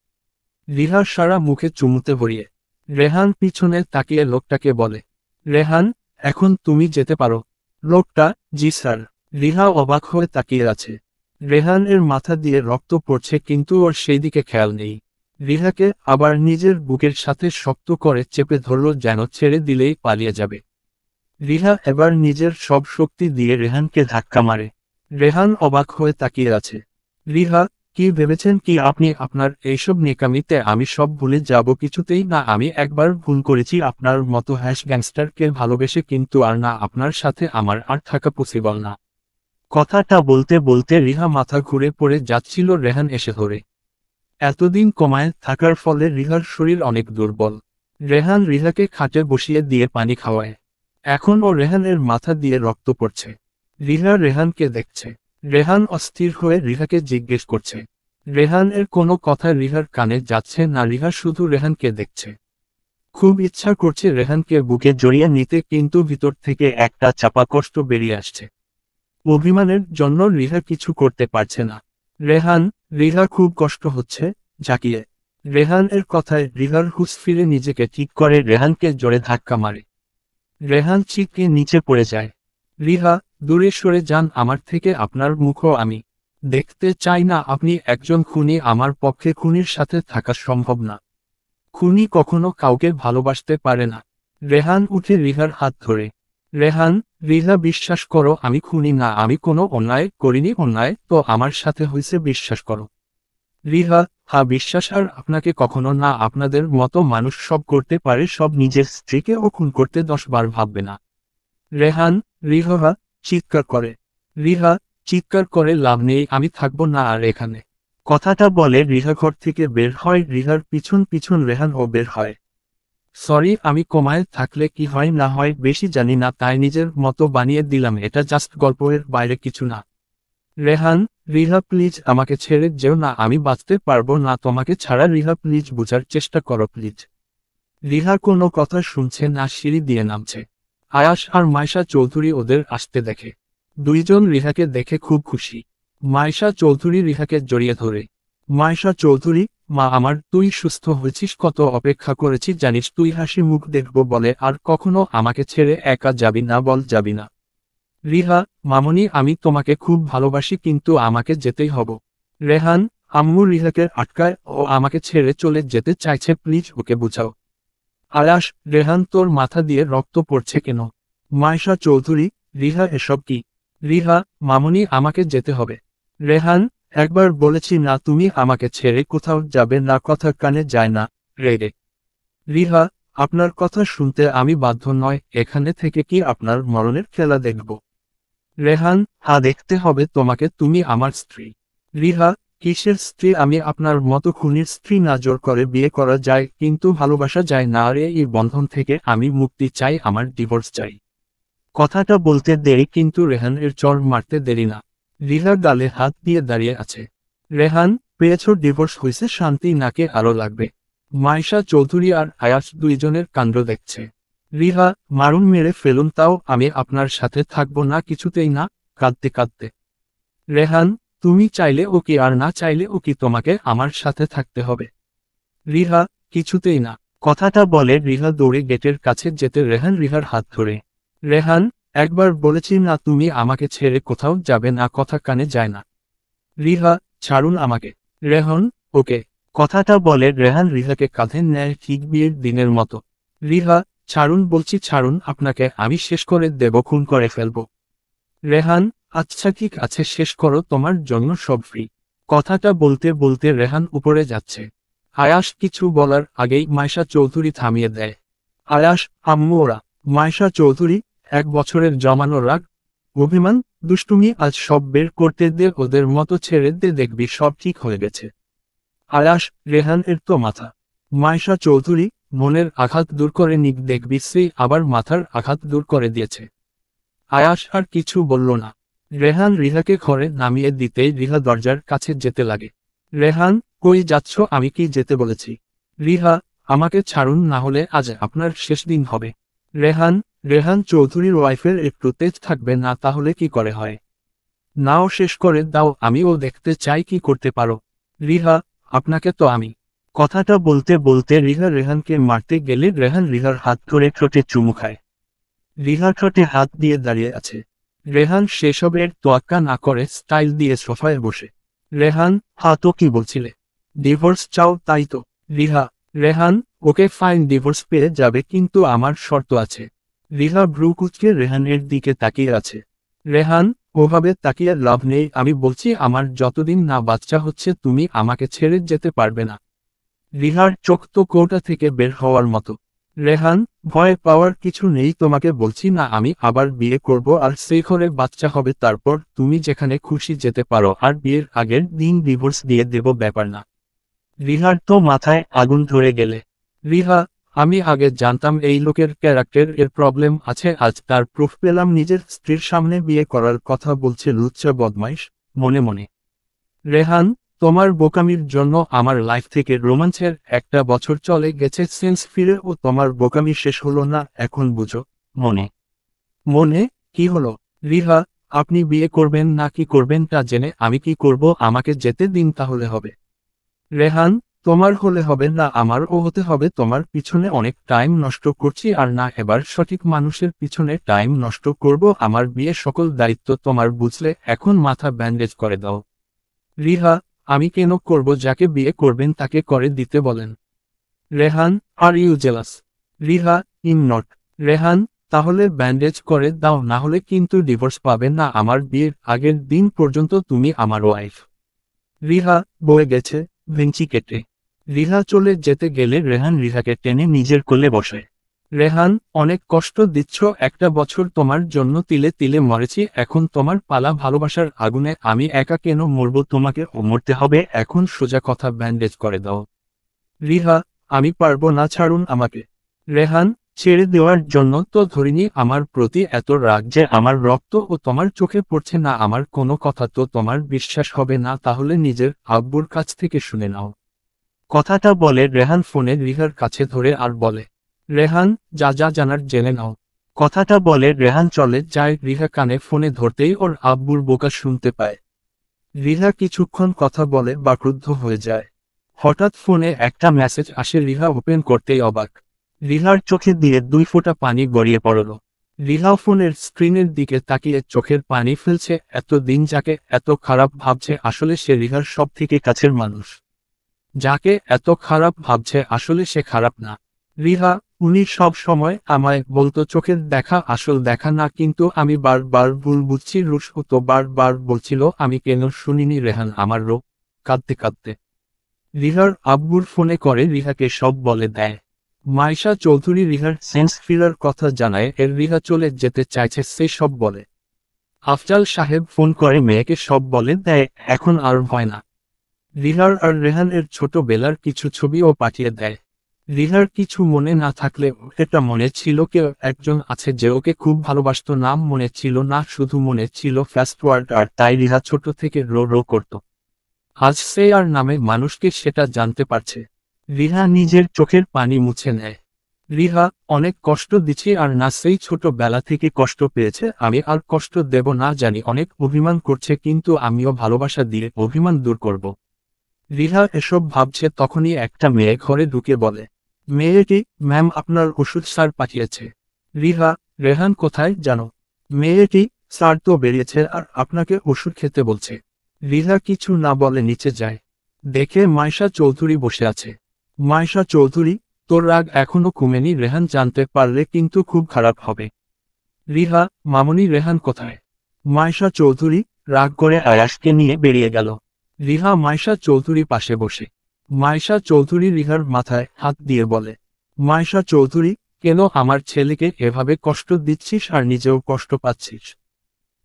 রিহা সারা মুখে চুমুতে ভরিয়ে। রেহান পিছনে তাকিয়ে লোকটাকে বলে, রেহান, এখন তুমি যেতে পারো। লোকটা, জি স্যার। রিহা অবাক হয়ে তাকিয়ে আছে। রেহান এর মাথা দিয়ে রক্ত পড়ছে কিন্তু ওর সেই দিকে খেয়াল নেই। রিহাকে আবার নিজের বুকের সাথে শক্ত করে চেপে ধরল, যেন ছেড়ে দিলেই পালিয়ে যাবে। রিহা এবার নিজের সব শক্তি দিয়ে রেহানকে ধাক্কা মারে। রেহান অবাক হয়ে তাকিয়ে আছে। রিহা, কি ভেবেছেন কি আপনি? আপনার এইসব নেকামিতে আমি সব ভুলে যাব কিছুতেই না। আমি একবার ভুল করেছি আপনার মতো গ্যাংস্টারকে ভালোবেসে, কিন্তু আর না, আপনার সাথে আমার আর থাকা পসিবল না। কথাটা বলতে বলতে রিহা মাথা ঘুরে পড়ে যাচ্ছিল, রেহান এসে ধরে। এতদিন কমায় থাকার ফলে রিহার শরীর অনেক দুর্বল। রেহান রিহাকে খাটে বসিয়ে দিয়ে পানি খাওয়ায়। এখন ও রেহানের মাথা দিয়ে রক্ত পড়ছে। রিহা রেহানকে দেখছে। রেহান অস্থির হয়ে রিহাকে জিজ্ঞেস করছে। রেহান এর কোনো কথা রিহার কানে যাচ্ছে না, রিহা শুধু রেহানকে দেখছে। খুব ইচ্ছা করছে রেহানকে বুকে জড়িয়ে নিতে, কিন্তু ভিতর থেকে একটা চাপা কষ্ট বেরিয়ে আসছে। অভিমানের জন্য রিহা কিছু করতে পারছে না। রেহান, রিহা খুব কষ্ট হচ্ছে, জাকিয়ে। রেহান এর কথায় রিহার হুঁশ ফিরে নিজেকে ঠিক করে রেহানকে জোরে ধাক্কা মারে। রেহান চিৎকে নিচে পড়ে যায়। রিহা, দূরে সরে যান আমার থেকে, আপনার মুখও আমি দেখতে চাই না। আপনি একজন খুনি, আমার পক্ষে খুনির সাথে থাকা সম্ভব না। খুনি কখনো কাউকে ভালোবাসতে পারে না। রেহান উঠে রিহার হাত ধরে। রেহান, রিহা বিশ্বাস করো আমি খুনি না, আমি কোনো অন্যায় করিনি। অন্যায় তো আমার সাথে হয়েছে, বিশ্বাস করো। রিহা, হ্যাঁ বিশ্বাস। আর আপনাকে কখনো না। আপনাদের মতো মানুষ সব করতে পারে, সব নিজের স্ত্রীকে ও খুন করতে 10 বার ভাববে না। রেহান, রিহা চিৎকার করে। রিহা, চিৎকার করে লাভ নেই, আমি থাকবো না আর এখানে। কথাটা বলে রিহা ঘর থেকে বের হয়। রিহার পিছন পিছন রেহানও বের হয়। সরি, আমি কমায় থাকলে কি হয় না হয় বেশি জানি না, তাই নিজের মতো বানিয়ে দিলাম, এটা জাস্ট গল্পের বাইরে কিছু না। রেহান, রিহা প্লিজ আমাকে ছেড়ে যেও না, আমি বাঁচতে পারবো না তোমাকে ছাড়া। রিহা প্লিজ বোঝার চেষ্টা করো প্লিজ। রিহা কোনো কথা শুনছে না, সিঁড়ি দিয়ে নামছে। আয়াস আর মাইশা চৌধুরী ওদের আসতে দেখে। দুইজন রিহাকে দেখে খুব খুশি। মাইশা চৌধুরী রিহাকে জড়িয়ে ধরে। মাইশা চৌধুরী, মা আমার, তুই সুস্থ হয়েছিস, কত অপেক্ষা করেছি জানিস, তুই হাসি মুখ দেখবো বলে, আর কখনো আমাকে ছেড়ে একা যাবি না, বল যাবি না। রিহা, মামনি আমি তোমাকে খুব ভালোবাসি কিন্তু আমাকে যেতেই হবে। রেহান, আম্মু রিহাকে আটকায় ও আমাকে ছেড়ে চলে যেতে চাইছে, প্লিজ ওকে বুঝাও। আয়াস, রেহান তোর মাথা দিয়ে রক্ত পড়ছে কেন? মাইশা চৌধুরী, রিহা এসব কি? রিহা, মামনি আমাকে যেতে হবে। রেহান, একবার বলেছি না তুমি আমাকে ছেড়ে কোথাও যাবে না, কথা কানে যায় না। রেগে রিহা, আপনার কথা শুনতে আমি বাধ্য নয়, এখানে থেকে কি আপনার মরণের খেলা দেখব? রেহান, হ্যাঁ দেখতে হবে তোমাকে, তুমি আমার স্ত্রী। রিহা, কিসের স্ত্রী? আমি আপনার মতো খুনির স্ত্রী না, জোর করে বিয়ে করা যায় কিন্তু ভালোবাসা যায় না, আর এই বন্ধন থেকে আমি মুক্তি চাই, আমার ডিভোর্স চাই। কথাটা বলতে দেরি কিন্তু রেহানের চড় মারতে দেরি না। রিহা গালে হাত দিয়ে দাঁড়িয়ে আছে। রেহান, পেয়েছ ডিভোর্স হয়েছে, শান্তি নাকে আরো লাগবে। মাইশা চৌধুরী আর আয়াস দুইজনের কাণ্ড দেখছে। রিহা, মারুন মেরে ফেলুন, তাও আমি আপনার সাথে থাকবো না, কিছুতেই না। কাঁদতে কাঁদতে রেহান, তুমি চাইলে ও কি আর না চাইলে ও কি তোমাকে আমার সাথে থাকতে হবে? রিহা, কিছুতেই না। কথাটা বলে রিহা দৌড়ে গেটের কাছে যেতে রেহান রিহার হাত ধরে। রেহান, একবার বলেছি না তুমি আমাকে ছেড়ে কোথাও যাবে না, কথা কানে যায় না। রিহা, ছাড়ুন আমাকে। রেহন, ওকে। কথাটা বলে রেহান রিহাকে কাঁধে নেয় ঠিক বিয়ের দিনের মতো। রিহা, ছাড়ুন বলছি, ছাড়ুন, আপনাকে আমি শেষ করে দেব, খুন করে ফেলব। রেহান, আচ্ছা ঠিক আছে, শেষ করো, তোমার জন্য সব ফ্রি। কথাটা বলতে বলতে রেহান উপরে যাচ্ছে। আয়াস কিছু বলার আগেই মাইশা চৌধুরী থামিয়ে দেয়। আয়াস, আম্মু ওরা। মাইশা চৌধুরী, 1 বছরের জমানো রাগ, অভিমান, দুষ্টুমি আজ সব বের করতে দে, ওদের মতো ছেড়ে দে, দেখবি সব ঠিক হয়ে গেছে। আয়াস, রেহান এর তো মাথা। মাইশা চৌধুরী, মনের আঘাত দূর করে নিক, দেখবি সেই আবার মাথার আঘাত দূর করে দিয়েছে। আয়াস আর কিছু বলল না। রেহান রিহাকে ঘরে নামিয়ে দিতেই রিহা দরজার কাছে যেতে লাগে। রেহান, কই যাচ্ছ? আমি কি যেতে বলেছি? রিহা, আমাকে ছাড়ুন, না হলে আজ আপনার শেষ দিন হবে। রেহান, রেহান চৌধুরীর ওয়াইফের একটু তেজ থাকবে না, তাহলে কি করে হয়? নাও শেষ করে দাও, আমিও দেখতে চাই কি করতে পারো। রিহা, আপনাকে তো আমি। কথাটা বলতে বলতে রিহা রেহানকে মারতে গেলে রেহান রিহার হাত ধরে ঠোঁটে চুমু খায়। রিহা ঠোঁটে হাত দিয়ে দাঁড়িয়ে আছে। রেহান সেসবের তোয়াক্কা না করে স্টাইল দিয়ে সোফায় বসে। রেহান, হ্যাঁ তো কি বলছিলে? ডিভোর্স চাও তাই তো? Riha, Rehan, okay fine, divorce পেয়ে যাবে কিন্তু আমার শর্ত আছে। রিহা ভ্রু কুঁচকে রেহানের দিকে তাকিয়ে আছে। রেহান, ওভাবে তাকিয়ে লাভ নেই, আমি বলছি আমার যতদিন না বাচ্চা হচ্ছে তুমি আমাকে ছেড়ে যেতে পারবে না। রিহার চোখ তো কৌটা থেকে বের হওয়ার মতো। রেহান, ভয় পাওয়ার কিছু নেই, তোমাকে বলছি না আমি আবার বিয়ে করব আর সেই ঘরে বাচ্চা হবে, তারপর তুমি যেখানে খুশি যেতে পারো, আর বিয়ের আগের দিন ডিভোর্স দিয়ে দেব, ব্যাপার না। রিহার তো মাথায় আগুন ধরে গেলে। রিহা, আমি আগে জানতাম এই লোকের ক্যারেক্টার এর প্রবলেম আছে, আজ তার প্রুফ পেলাম, নিজের স্ত্রীর সামনে বিয়ে করার কথা বলছে, লুচ্চা বদমাইশ, মনে মনে। রেহান, তোমার বোকামির জন্য আমার লাইফ থেকে রোমাঞ্চের 1 বছর চলে গেছে, সেন্স ফিরে ও তোমার বোকামি শেষ হলো না, এখন বুঝো। মনে মনে কি হলো? রিহা, আপনি বিয়ে করবেন না কি করবেন তা জেনে আমি কি করব, আমাকে যেতে দিন তাহলে হবে। রেহান, তোমার হলে হবে না, আমারও হতে হবে, তোমার পিছনে অনেক টাইম নষ্ট করছি আর না, এবার সঠিক মানুষের পিছনে টাইম নষ্ট করব, আমার বিয়ে সকল দায়িত্ব তোমার, বুঝলে, এখন মাথা ব্যান্ডেজ করে দাও। রিহা, আমি কেন করব? যাকে বিয়ে করবেন তাকে করে দিতে বলেন। Rehan, are you jealous? Riha, I'm not. Rehan, তাহলে ব্যান্ডেজ করে দাও, না হলে কিন্তু ডিভোর্স পাবে না, আমার বিয়ের আগের দিন পর্যন্ত তুমি আমার ওয়াইফ। রিহা, বয়ে গেছে, ভেঞ্চি কেটে। রিহা চলে যেতে গেলে রেহান রিহাকে টেনে নিজের কোলে বসে। রেহান, অনেক কষ্ট দিচ্ছ, 1 বছর তোমার জন্য তিলে তিলে মরেছি, এখন তোমার পালা, ভালোবাসার আগুনে আমি একা কেন মরব, তোমাকে ও মরতে হবে, এখন সোজা কথা ব্যান্ডেজ করে দাও। রিহা, আমি পারবো না, ছাড়ুন আমাকে। রেহান, ছেড়ে দেওয়ার জন্য তো ধরিনি, আমার প্রতি এত রাগ যে আমার রক্ত ও তোমার চোখে পড়ছে না, আমার কোনো কথা তো তোমার বিশ্বাস হবে না, তাহলে নিজের আব্বুর কাছ থেকে শুনে নাও। কথাটা বলে রেহান ফোনে রিহার কাছে ধরে আর বলে, রেহান, যা যা জানার জেনে নাও। কথাটা বলে রেহান চলে যায়, রিহা কানে ফোনে ধরতেই ওর আব্বুর বোকা শুনতে পায়। রিহা কিছুক্ষণ কথা বলে বাক্রুদ্ধ হয়ে যায়। হঠাৎ ফোনে একটা মেসেজ আসে, রিহা ওপেন করতেই অবাক। রিহার চোখে দিয়ে 2 ফোঁটা পানি গড়িয়ে পড়ল। রিহা ফোনের স্ক্রিনের দিকে তাকিয়ে চোখের পানি ফেলছে, এত দিন যাকে এত খারাপ ভাবছে আসলে সে রিহার সব থেকে কাছের মানুষ। যাকে এত খারাপ ভাবছে আসলে সে খারাপ না। রিহা, উনি সব সময় আমায় বলতো চোখের দেখা আসল দেখা না, কিন্তু আমি বারবার ভুল বুঝছি। রুশো তো বারবার বলছিল আমি কেন শুনিনি। রেহান আমার রোগ, কাঁদতে কাঁদতে রিহার আব্বুর ফোনে করে রিহাকে সব বলে দেয়। মাইশা চৌধুরী রিহার সেন্স ফিরার কথা জানায়, এর রিহা চলে যেতে চাইছে সে সব বলে। আফজাল সাহেব ফোন করে মেয়েকে সব বলে দেয়, এখন আর ভয় না। রিহার আর রেহানের ছোটবেলার কিছু ছবিও পাঠিয়ে দেয়। রিহার কিছু মনে না থাকলে এটা মনে ছিল কেউ একজন আছে যে ওকে খুব ভালোবাসত। নাম মনে ছিল না, শুধু মনে ছিল ফার্স্ট ওয়ার্ড, আর তাই রিহা ছোট থেকে রো রো করত। আজ সে আর নামে মানুষকে সেটা জানতে পারছে। রিহা নিজের চোখের পানি মুছে নেয়। রিহা, অনেক কষ্ট দিচ্ছি আর না, সেই ছোটবেলা থেকে কষ্ট পেয়েছে, আমি আর কষ্ট দেব না। জানি অনেক অভিমান করছে, কিন্তু আমিও ভালোবাসা দিয়ে অভিমান দূর করব। রিহা এসব ভাবছে তখনই একটা মেয়ে ঘরে ঢুকে বলে, মেয়েটি, ম্যাম আপনার ওষুধ স্যার পাঠিয়েছে। রিহা, রেহান কোথায় জানো? মেয়েটি, স্যার তো বেরিয়েছে আর আপনাকে ওষুধ খেতে বলছে। রিহা কিছু না বলে নিচে যায়। দেখে মাইশা চৌধুরী বসে আছে। মাইশা চৌধুরী, তোর রাগ এখনো কমেনি। রেহান জানতে পারলে কিন্তু খুব খারাপ হবে। রিহা, মামনি রেহান কোথায়? মাইশা চৌধুরী রাগ করে আয়াসকে নিয়ে বেরিয়ে গেল। রিহা মাইশা চৌধুরী পাশে বসে। মাইশা চৌধুরী রিহার মাথায় হাত দিয়ে বলে, মাইশা চৌধুরী, কেন আমার ছেলেকে এভাবে কষ্ট দিচ্ছিস আর নিজেও কষ্ট পাচ্ছিস?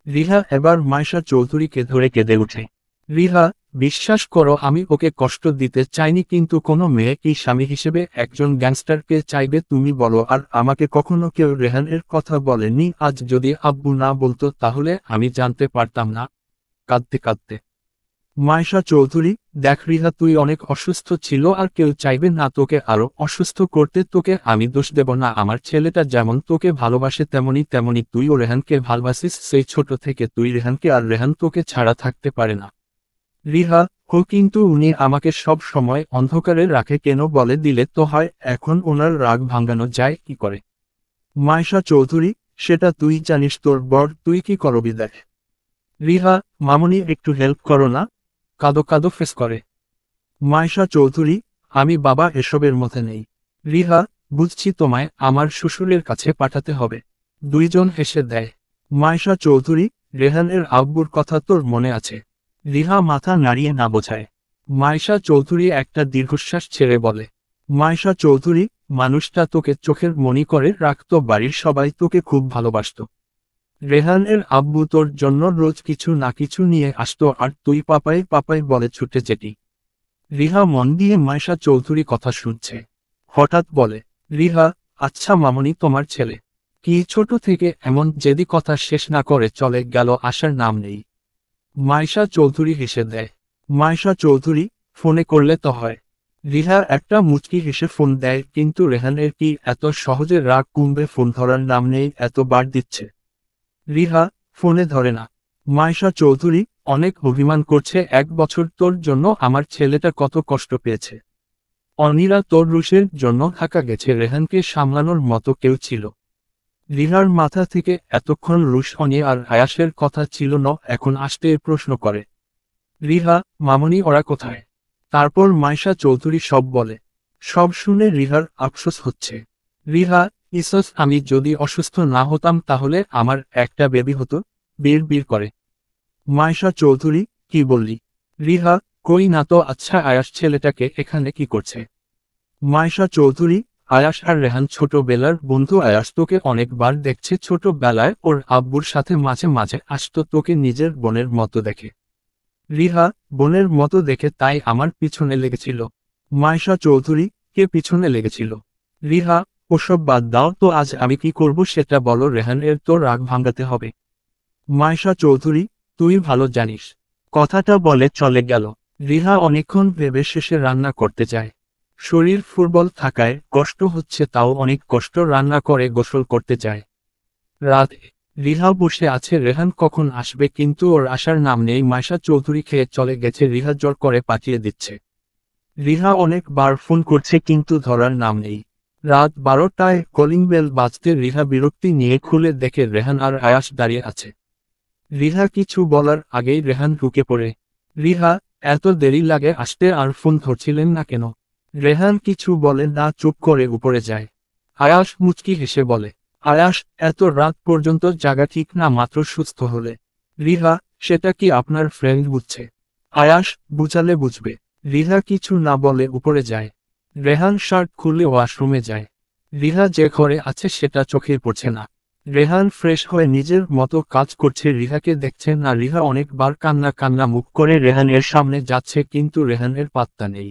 রিহা এবার মাইশা চৌধুরীকে ধরে কেঁদে ওঠে। রিহা, বিশ্বাস করো আমি ওকে কষ্ট দিতে চাইনি, কিন্তু কোনো মেয়ে কি স্বামী হিসেবে একজন গ্যাংস্টারকে চাইবে তুমি বলো? আর আমাকে কখনো কেউ রেহানের কথা বলেনি। আজ যদি আব্বু না বলতো তাহলে আমি জানতে পারতাম না। কাঁদতে কাঁদতে মাইশা চৌধুরী, দেখ রিহা, তুই অনেক অসুস্থ ছিল আর কেউ চাইবে না তোকে আরো অসুস্থ করতে। তোকে আমি দোষ দেব না। আমার ছেলেটা যেমন তোকে ভালোবাসে তেমনি তুইও রেহানকে ভালোবাসিস। সেই ছোট থেকে তুই রেহানকে, আর রেহান তোকে ছাড়া থাকতে পারে না। রিহা, কিন্তু উনি আমাকে সব সময় অন্ধকারে রাখে কেন? বলে দিলে তো হয়। এখন ওনার রাগ ভাঙানো যায় কি করে? মাইশা চৌধুরী, সেটা তুই জানিস। তোর বর, তুই কি করবি দেখ। রিহা, মামনি একটু হেল্প করো না। কাদো কাদো ফেস করে মাইশা চৌধুরী, আমি বাবা এসবের মধ্যে নেই। রিহা, বুঝছি তোমায় আমার শ্বশুরের কাছে পাঠাতে হবে। দুইজন হেসে দেয়। মাইশা চৌধুরী, রেহানের আব্বুর কথা তোর মনে আছে? রিহা মাথা নাড়িয়ে না বোঝায়। মাইশা চৌধুরী একটা দীর্ঘশ্বাস ছেড়ে বলে, মাইশা চৌধুরী, মানুষটা তোকে চোখের মনি করে রাখতো, বাড়ির সবাই তোকে খুব ভালোবাসতো। রেহানের আব্বু তোর জন্য রোজ কিছু না কিছু নিয়ে আসতো, আর তুই পাপাই পাপাই বলে ছুটে যেতি। রিহা মন দিয়ে মাইশা চৌধুরী কথা শুনছে। হঠাৎ বলে, রিহা, আচ্ছা মামনি, তোমার ছেলে কি ছোট থেকে এমন জেদি? কথা শেষ না করে চলে গেল, আসার নাম নেই। মাইশা চৌধুরী হেসে দেয়। মাইশা চৌধুরী, ফোনে করলে তো হয়। রিহা একটা মুচকি হেসে ফোন দেয়, কিন্তু রেহানের কি এত সহজে রাগ কমবে? ফোন ধরার নাম নেই, এত বার দিচ্ছে। রিহা ফোনে ধরে না। মাইশা চৌধুরী, অনেক অভিমান করছে। 1 বছর তোর জন্য আমার ছেলেটা কত কষ্ট পেয়েছে। অনিরা তোর রুশের জন্য ঢাকা গেছে। রেহানকে সামলানোর মতো কেউ ছিল? রিহার মাথা থেকে এতক্ষণ রুশ, অনি আর আয়াসের কথা ছিল না, এখন আসতে প্রশ্ন করে। রিহা, মামনি ওরা কোথায়? তারপর মাইশা চৌধুরী সব বলে। সব শুনে রিহার আফসোস হচ্ছে। রিহা, ইসস, আমি যদি অসুস্থ না হতাম তাহলে আমার একটা বেবি হতো। বীর বীর করে মাইশা চৌধুরী, কি বললি? রিহা, কই না তো। আচ্ছা আয়াস ছেলেটাকে এখানে কি করছে? মাইশা চৌধুরী, আয়াস আর রেহান ছোটবেলার বন্ধু। আয়াস তোকে অনেকবার দেখছে। ছোটবেলায় ওর আব্বুর সাথে মাঝে মাঝে আসতো, তোকে নিজের বোনের মতো দেখে। রিহা, বোনের মতো দেখে তাই আমার পিছনে লেগেছিল। মাইশা চৌধুরী, কে পিছনে লেগেছিল? রিহা, ওসব বাদ দাও তো, আজ আমি কি করব সেটা বলো। রেহানের তো রাগ ভাঙাতে হবে। মাইশা চৌধুরী, তুই ভালো জানিস। কথাটা বলে চলে গেল। রিহা অনেকক্ষণ ভেবে শেষে রান্না করতে যায়। শরীর ফুটবল থাকায় কষ্ট হচ্ছে, তাও অনেক কষ্ট রান্না করে গোসল করতে যায়। রাত, রিহা বসে আছে রেহান কখন আসবে, কিন্তু ওর আসার নাম নেই। মাইশা চৌধুরী খেয়ে চলে গেছে। রিহা জোর করে পাঠিয়ে দিচ্ছে। রিহা অনেকবার ফোন করছে কিন্তু ধরার নাম নেই। রাত 12টায় কলিং বেল বাজতে রিহা বিরক্তি নিয়ে খুলে দেখে রেহান আর আয়াস দাঁড়িয়ে আছে। রিহা কিছু বলার আগেই রেহান ঢুকে পড়ে। রিহা, এত দেরি লাগে আসতে আর ফোন ধরছিলেন না কেন? রেহান কিছু বলে না, চুপ করে উপরে যায়। আয়াস মুচকি হেসে বলে, আয়াস, এত রাত পর্যন্ত জাগা ঠিক না, মাত্র সুস্থ হলে। রিহা, সেটা কি আপনার ফ্রেন্ড বুঝছে? আয়াস, বুঝালে বুঝবে। রিহা কিছু না বলে উপরে যায়। রেহান শার্ট খুলে ওয়াশরুমে যায়। রিহা যে ঘরে আছে সেটা চোখে পড়ছে না। রেহান ফ্রেশ হয়ে নিজের মতো কাজ করছে, রিহাকে দেখছে না। রিহা অনেকবার কান্না কান্না মুখ করে রেহানের সামনে যাচ্ছে, কিন্তু রেহানের পাত্তা নেই।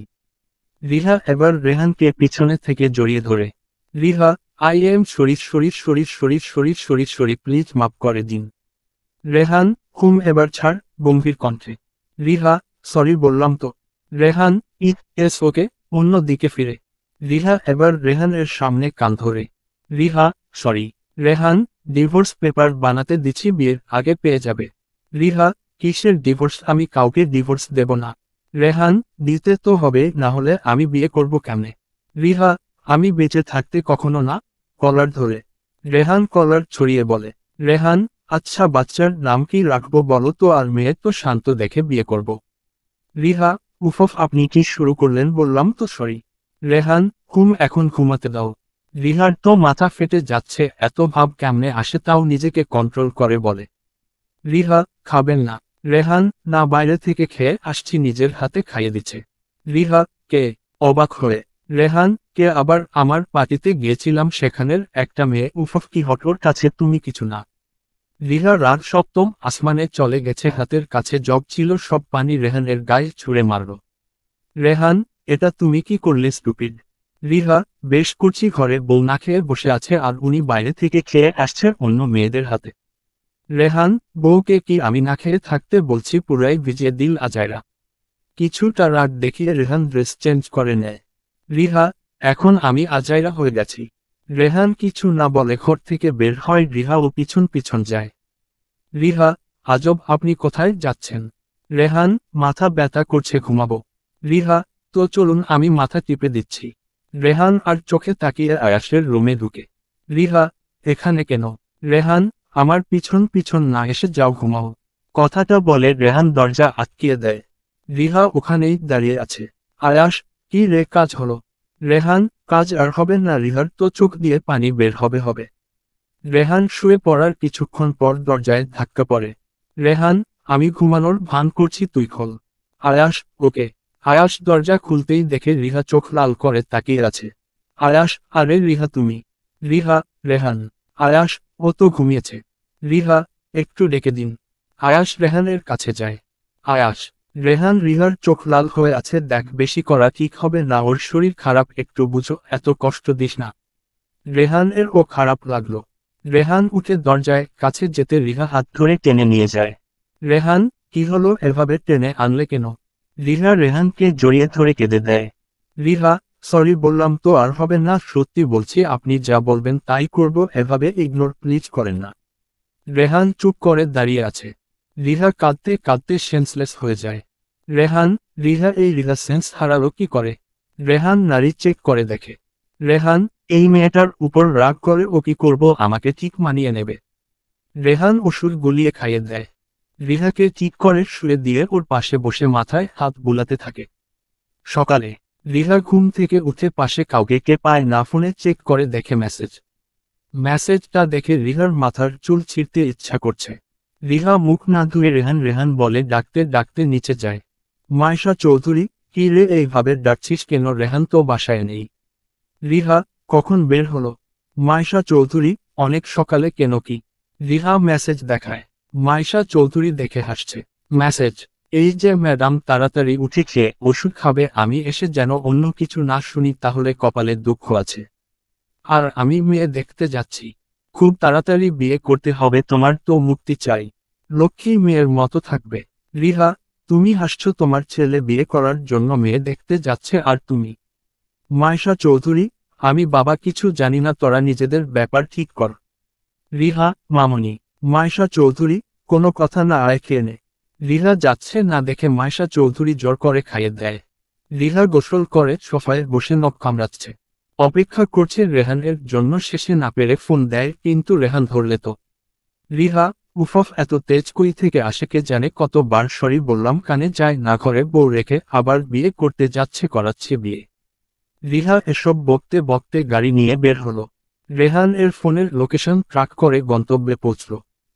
রিহা এবার রেহানকে পিছনে থেকে জড়িয়ে ধরে। Riha, I am sorry sorry sorry sorry sorry sorry sorry, please মাফ করে দিন। রেহান, এবার ছাড়, গম্ভীর কণ্ঠে। রিহা, সরি বললাম তো। রেহান, এস ওকে। অন্য দিকে ফিরে। রিহা এবার রেহানের সামনে কান ধরে। Riha, sorry. Rehan, divorce paper বানাতে দিচ্ছি, বিয়ের আগে পেয়ে যাবে। রিহা, কিসের ডিভোর্স? আমি কাউকে ডিভোর্স দেব না। রেহান, দিতে তো হবে, না হলে আমি বিয়ে করব কেমনে? রিহা, আমি বেঁচে থাকতে কখনো না। কলার ধরে। রেহান কলার ছড়িয়ে বলে। রেহান, আচ্ছা বাচ্চার নাম কি রাখবো বলো তো? আর মেয়ে তো শান্ত দেখে বিয়ে করব। রিহা, উফফ, আপনি কি শুরু করলেন? বললাম তো সরি। রেহান, এখন ঘুমাতে দাও। রিহার তো মাথা ফেটে যাচ্ছে, এত ভাব কেমনে আসে তাও নিজেকে কন্ট্রোল করে বলে। রিহা, খাবেন না? রেহান, না, বাইরে থেকে খেয়ে আসছি, নিজের হাতে খাইয়ে দিচ্ছে। রিহা, কে? অবাক হয়ে। রেহান, কে আবার? আমার পার্টিতে গিয়েছিলাম, সেখানের একটা মেয়ে। উফফ, কি হট, ওর কাছে তুমি কিছু না। রিহা রাত সপ্তম আসমানে চলে গেছে, হাতের কাছে জগ ছিল, সব পানি রেহানের গায়ে ছুঁড়ে মারল। রেহান, এটা তুমি কি করলে স্টুপিড? রিহা, বেশ করছি, ঘরে বউ না খেয়ে বসে আছে আর উনি বাইরে থেকে খেয়ে আসছে অন্য মেয়েদের হাতে। রেহান, বউকে কি আমি না খেয়ে থাকতে বলছি? পুরাই ভিজিয়ে দিল আজাইরা। কিছুটা রাগ দেখিয়ে রেহান ড্রেস চেঞ্জ করে নেয়। রিহা, এখন আমি আজাইরা হয়ে গেছি। রেহান কিছু না বলে ঘর থেকে বের হয়। রিহা ও পিছন পিছন যায়। রিহা, আজব, আপনি কোথায় যাচ্ছেন? রেহান, মাথা ব্যথা করছে, ঘুমাবো। রিহা, তো চলুন, আমি মাথা টিপে দিচ্ছি। রেহান আর চোখে তাকিয়ে আয়াসের রুমে ঢুকে। রিহা, এখানে কেন? রেহান, আমার পিছন পিছন না এসে যাও, ঘুমাও। কথাটা বলে রেহান দরজা আটকিয়ে দেয়। রিহা ওখানেই দাঁড়িয়ে আছে। আয়াস, কি রে, কাজ হলো? রেহান, কাজ আর হবে না। রিহার তো চোখ দিয়ে পানি বের হবে। রেহান শুয়ে পড়ার কিছুক্ষণ পর দরজায় ধাক্কা পড়ে। রেহান, আমি ঘুমানোর ভান করছি, তুই খোল। আয়াস, ওকে। আয়াস দরজা খুলতেই দেখে রিহা চোখ লাল করে তাকিয়ে আছে। আয়াস, আরে রিহা তুমি? রিহা, রেহান। আয়াস, ও তো ঘুমিয়েছে। রিহা, একটু ডেকে দিন। আয়াস রেহানের কাছে যায়। আয়াস। রেহান, রিহার চোখ লাল হয়ে আছে, দেখ, বেশি করা ঠিক হবে না, ওর শরীর খারাপ, একটু বুঝো, এত কষ্ট দিস না। রেহানের ও খারাপ লাগলো। রেহান উঠে দরজায় কাছে যেতে রিহা হাত ধরে টেনে নিয়ে যায়। রেহান, কি হলো, এভাবে টেনে আনলে কেন? রিহা রেহানকে জড়িয়ে ধরে কেঁদে দেয়। রিহা, সরি বললাম তো, আর হবে না, সত্যি বলছি, আপনি যা বলবেন তাই করব, এভাবে ইগনোর প্লিজ করেন না। রেহান চুপ করে দাঁড়িয়ে আছে। রিহা কাঁদতে কাঁদতে সেন্সলেস হয়ে যায়। রেহান, রিহা সেন্স হারালো কি করে? রেহান নারী চেক করে দেখে। রেহান, এই মেয়েটার উপর রাগ করে ও কি করব, আমাকে ঠিক মানিয়ে নেবে। রেহান ওষুধ গুলিয়ে খাইয়ে দেয়। রিহাকে ঠিক করে শুয়ে দিয়ে ওর পাশে বসে মাথায় হাত বুলাতে থাকে। সকালে রিহা ঘুম থেকে উঠে পাশে কাউকে কে পায় না, ফোনে চেক করে দেখে মেসেজটা দেখে রিহার মাথার চুল ছিঁড়তে ইচ্ছা করছে। রিহা মুখ না ধুয়ে রেহান বলে ডাকতে ডাকতে নিচে যায়। মায়েশা চৌধুরী, কি রে, এইভাবে ডাকছিস কেন? রেহান তো বাসায় নেই। রিহা, কখন বের হলো? মায়েশা চৌধুরী, অনেক সকালে, কেন কি? রিহা মেসেজ দেখায়। মায়েশা চৌধুরী দেখে হাসছে। মেসেজ, এই যে ম্যাডাম, তাড়াতাড়ি উঠে খেয়ে ওষুধ খাবে, আমি এসে যেন অন্য কিছু না শুনি, তাহলে কপালে দুঃখ আছে। আর আমি মেয়ে দেখতে যাচ্ছি। খুব তাড়াতাড়ি বিয়ে করতে হবে, তোমার তো মুক্তি চাই। লক্ষ্মী মেয়ের মতো থাকবে। রিহা, তুমি হাসছো? তোমার ছেলে বিয়ে করার জন্য মেয়ে দেখতে যাচ্ছে আর তুমি? মায়েশা চৌধুরী, আমি বাবা কিছু জানি না, তোরা নিজেদের ব্যাপার ঠিক কর। রিহা, মামনি। মায়েশা চৌধুরী, কোনো কথা না, আয় খেয়ে নে। রিহা যাচ্ছে না দেখে মায়েশা চৌধুরী জোর করে খাইয়ে দেয়। রিহা গোসল করে সোফায় বসে নখ কামড়াচ্ছে। অপেক্ষা করছে রেহানের জন্য, শেষে না পেরে ফোন দেয়, কিন্তু রেহান ধরলে তো। রিহা, উফ, এত তেজ কই থেকে আসে কে জানে, কতবার সরি বললাম, কানে যায় না, ঘরে বউ রেখে আবার বিয়ে করতে যাচ্ছে, করাচ্ছে বিয়ে। রিহা এসব বকতে বকতে গাড়ি নিয়ে বের হলো। রেহান এর ফোনের লোকেশন ট্র্যাক করে গন্তব্যে পৌঁছল।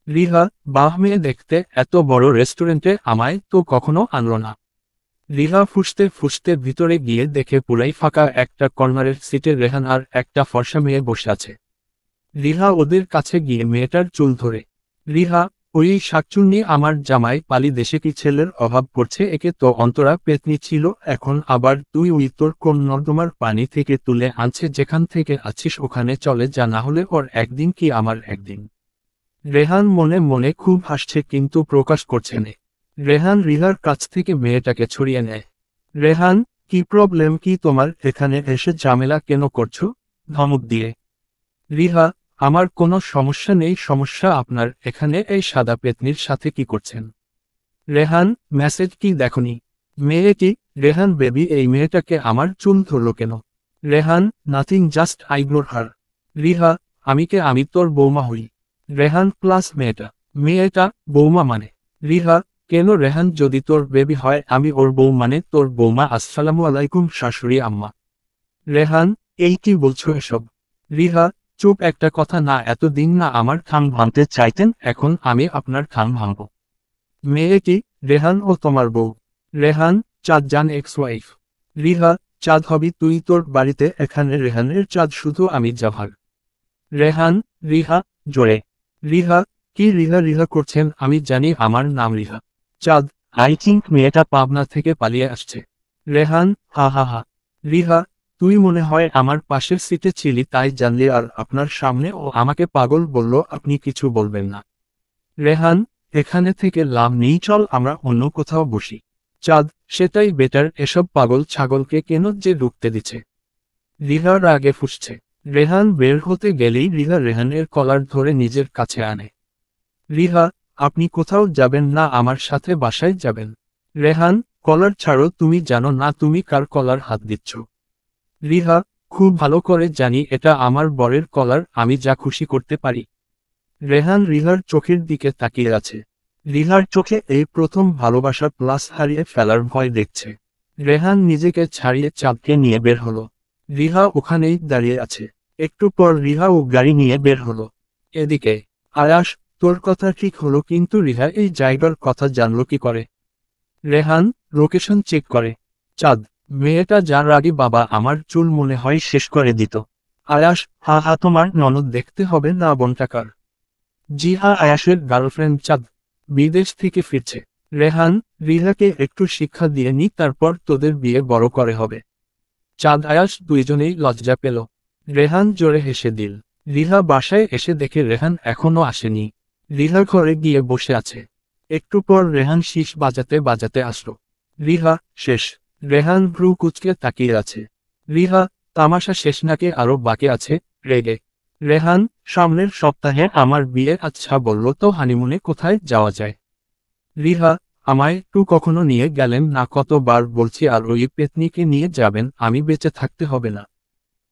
রিহা, বাহ মেয়ে দেখতে, এত বড় রেস্টুরেন্টে আমায় তো কখনো আনলো না। রিহা ফুঁসতে ফুঁসতে ভিতরে গিয়ে দেখে পুরাই ফাঁকা একটা কর্নারের সিটে রেহান আর একটা ফর্সা মেয়ে বসে আছে। রিহা ওদের কাছে গিয়ে মেয়েটার চুল ধরে, রিহা, ওই শাকচুন্নি আমার জামাই, পালি দেশে কি ছেলের অভাব পড়ছে, একে তো অন্তরা পেতনি ছিল, এখন আবার তুই ওই তোর কোন নর্দমার পানি থেকে তুলে আনছে, যেখান থেকে আছিস ওখানে চলে যা, না হলে ওর একদিন কি আমার একদিন। রেহান মনে মনে খুব হাসছে কিন্তু প্রকাশ করছে না। রেহান রিহার কাছ থেকে মেয়েটাকে ছড়িয়ে নেয়। রেহান, কি প্রবলেম কি তোমার, এখানে এসে ঝামেলা কেন করছো? ধমক দিয়ে। রিহা, আমার কোনো সমস্যা নেই, সমস্যা আপনার, এখানে এই সাদা পেতনির সাথে কি করছেন? রেহান, মেসেজ কি দেখনি? মেয়েটি, রেহান বেবি, এই মেয়েটাকে আমার চুল ধরল কেন? রেহান, নাথিং, জাস্ট আইগনোর হার। রিহা, আমি তোর বৌমা হই। রেহান প্লাস মেয়েটা। মেয়েটা বৌমা মানে? রিহা, কেন রেহান, যদি তোর বেবি হয় আমি ওর বউ, মানে তোর বৌমা। আসসালামু আলাইকুম শাশুড়ি আম্মা। রেহান, এই কি বলছো এসব? রিহা, চুপ, একটা কথা না, এতদিন না আমার থান ভাঙতে চাইতেন, এখন আমি আপনার থান ভাঙব। মেয়েটি, রেহান ও তোমার বউ? রেহান, চাঁদ জান এক্স ওয়াইফ। রিহা, চাঁদ হবি তুই তোর বাড়িতে, এখানে রেহানের চাঁদ শুধু আমি জাভার। রেহান, রিহা, জোরে। রিহা, কি রিহা রিহা করছেন, আমি জানি আমার নাম রিহা। চাঁদ, আই থিঙ্ক মেয়েটা পাবনা থেকে পালিয়ে আসছে। রেহান, হা হা হা। রিহা, তুই মনে হয় আমার পাশের সিটে ছিলি তাই জানলি, আর আপনার সামনে ও আমাকে পাগল বলল, আপনি কিছু বলবেন না। রেহান, এখানে থেকে লাভ নেই, চল আমরা অন্য কোথাও বসি। চাঁদ, সেটাই বেটার, এসব পাগল ছাগলকে কেন যে রুখতে দিচ্ছে। রিহা রাগে ফুঁসছে। রেহান বের হতে গেলেই রিহা রেহানের কলার ধরে নিজের কাছে আনে। রিহা, আপনি কোথাও যাবেন না, আমার সাথে বাসায় যাবেন। রেহান, কলার ছাড়ো, তুমি জানো না তুমি কার কলার হাত দিচ্ছ? রিহা, খুব ভালো করে জানি, এটা আমার বরের কলার, আমি যা খুশি করতে পারি। রেহান রিহার চোখের দিকে তাকিয়ে আছে। রিহার চোখে এই প্রথম ভালোবাসা প্লাস হারিয়ে ফেলার ভয় দেখছে। রেহান নিজেকে ছাড়িয়ে চাঁদকে নিয়ে বের হলো। রিহা ওখানেই দাঁড়িয়ে আছে। একটু পর রিহা ও গাড়ি নিয়ে বের হলো। এদিকে, আয়াস, তোর কথা ঠিক হলো, কিন্তু রিহা এই জায়গার কথা জানলো কি করে? রেহান, লোকেশন চেক করে। চাঁদ, মেয়েটা যার আগে বাবা আমার চুল মনে হয় শেষ করে দিত। আয়াস, হা হা, তোমার ননদ দেখতে হবে না বোনটাকার? জি হ্যাঁ, আয়াসের গার্লফ্রেন্ড চাঁদ, বিদেশ থেকে ফিরছে। রেহান, রিহাকে একটু শিক্ষা দিয়ে নি, তারপর তোদের বিয়ে বড় করে হবে। চাঁদ আয়াস দুইজনেই লজ্জা পেল। রেহান জোরে হেসে দিল। রিহা বাসায় এসে দেখে রেহান এখনো আসেনি। রিহা ঘরে গিয়ে বসে আছে। একটু পর রেহান শীষ বাজাতে বাজাতে আসলো। রিহা, শেষ। রেহান ভ্রু কুচকে তাকিয়ে আছে। রিহা, তামাশা শেষ নাকি আরো বাকি আছে? রেগে। রেহান, সামনের সপ্তাহে আমার বিয়ে, আচ্ছা বললো তো হানিমুনে কোথায় যাওয়া যায়? রিহা, আমায় একটু কখনো নিয়ে গেলেন না, কতবার বলছি, আর ওই পেতনিকে নিয়ে যাবেন, আমি বেঁচে থাকতে হবে না।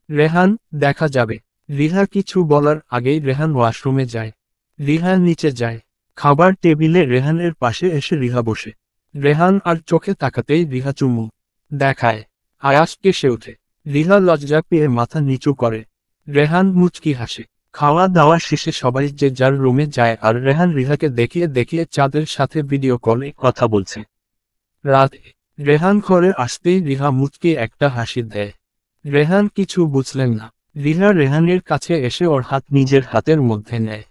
রেহান, দেখা যাবে। রিহা কিছু বলার আগেই রেহান ওয়াশরুমে যায়। রিহা নিচে যায়। খাবার টেবিলে রেহানের পাশে এসে রিহা বসে। রেহান আর চোখে তাকাতেই রিহা চুমু দেখায়। আয়াস কেসে ওঠে। রিহা লজ্জা পেয়ে মাথা নিচু করে। রেহান মুচকি হাসে। খাওয়া দাওয়া শেষে সবাই যে যার রুমে যায়, আর রেহান রিহাকে দেখিয়ে দেখিয়ে চাঁদের সাথে ভিডিও কলে কথা বলছে। রাতে রেহান ঘরে আসতেই রিহা মুচকি একটা হাসি দেয়। রেহান কিছু বুঝলেন না। রিহা রেহানের কাছে এসে ওর হাত নিজের হাতের মধ্যে নেয়।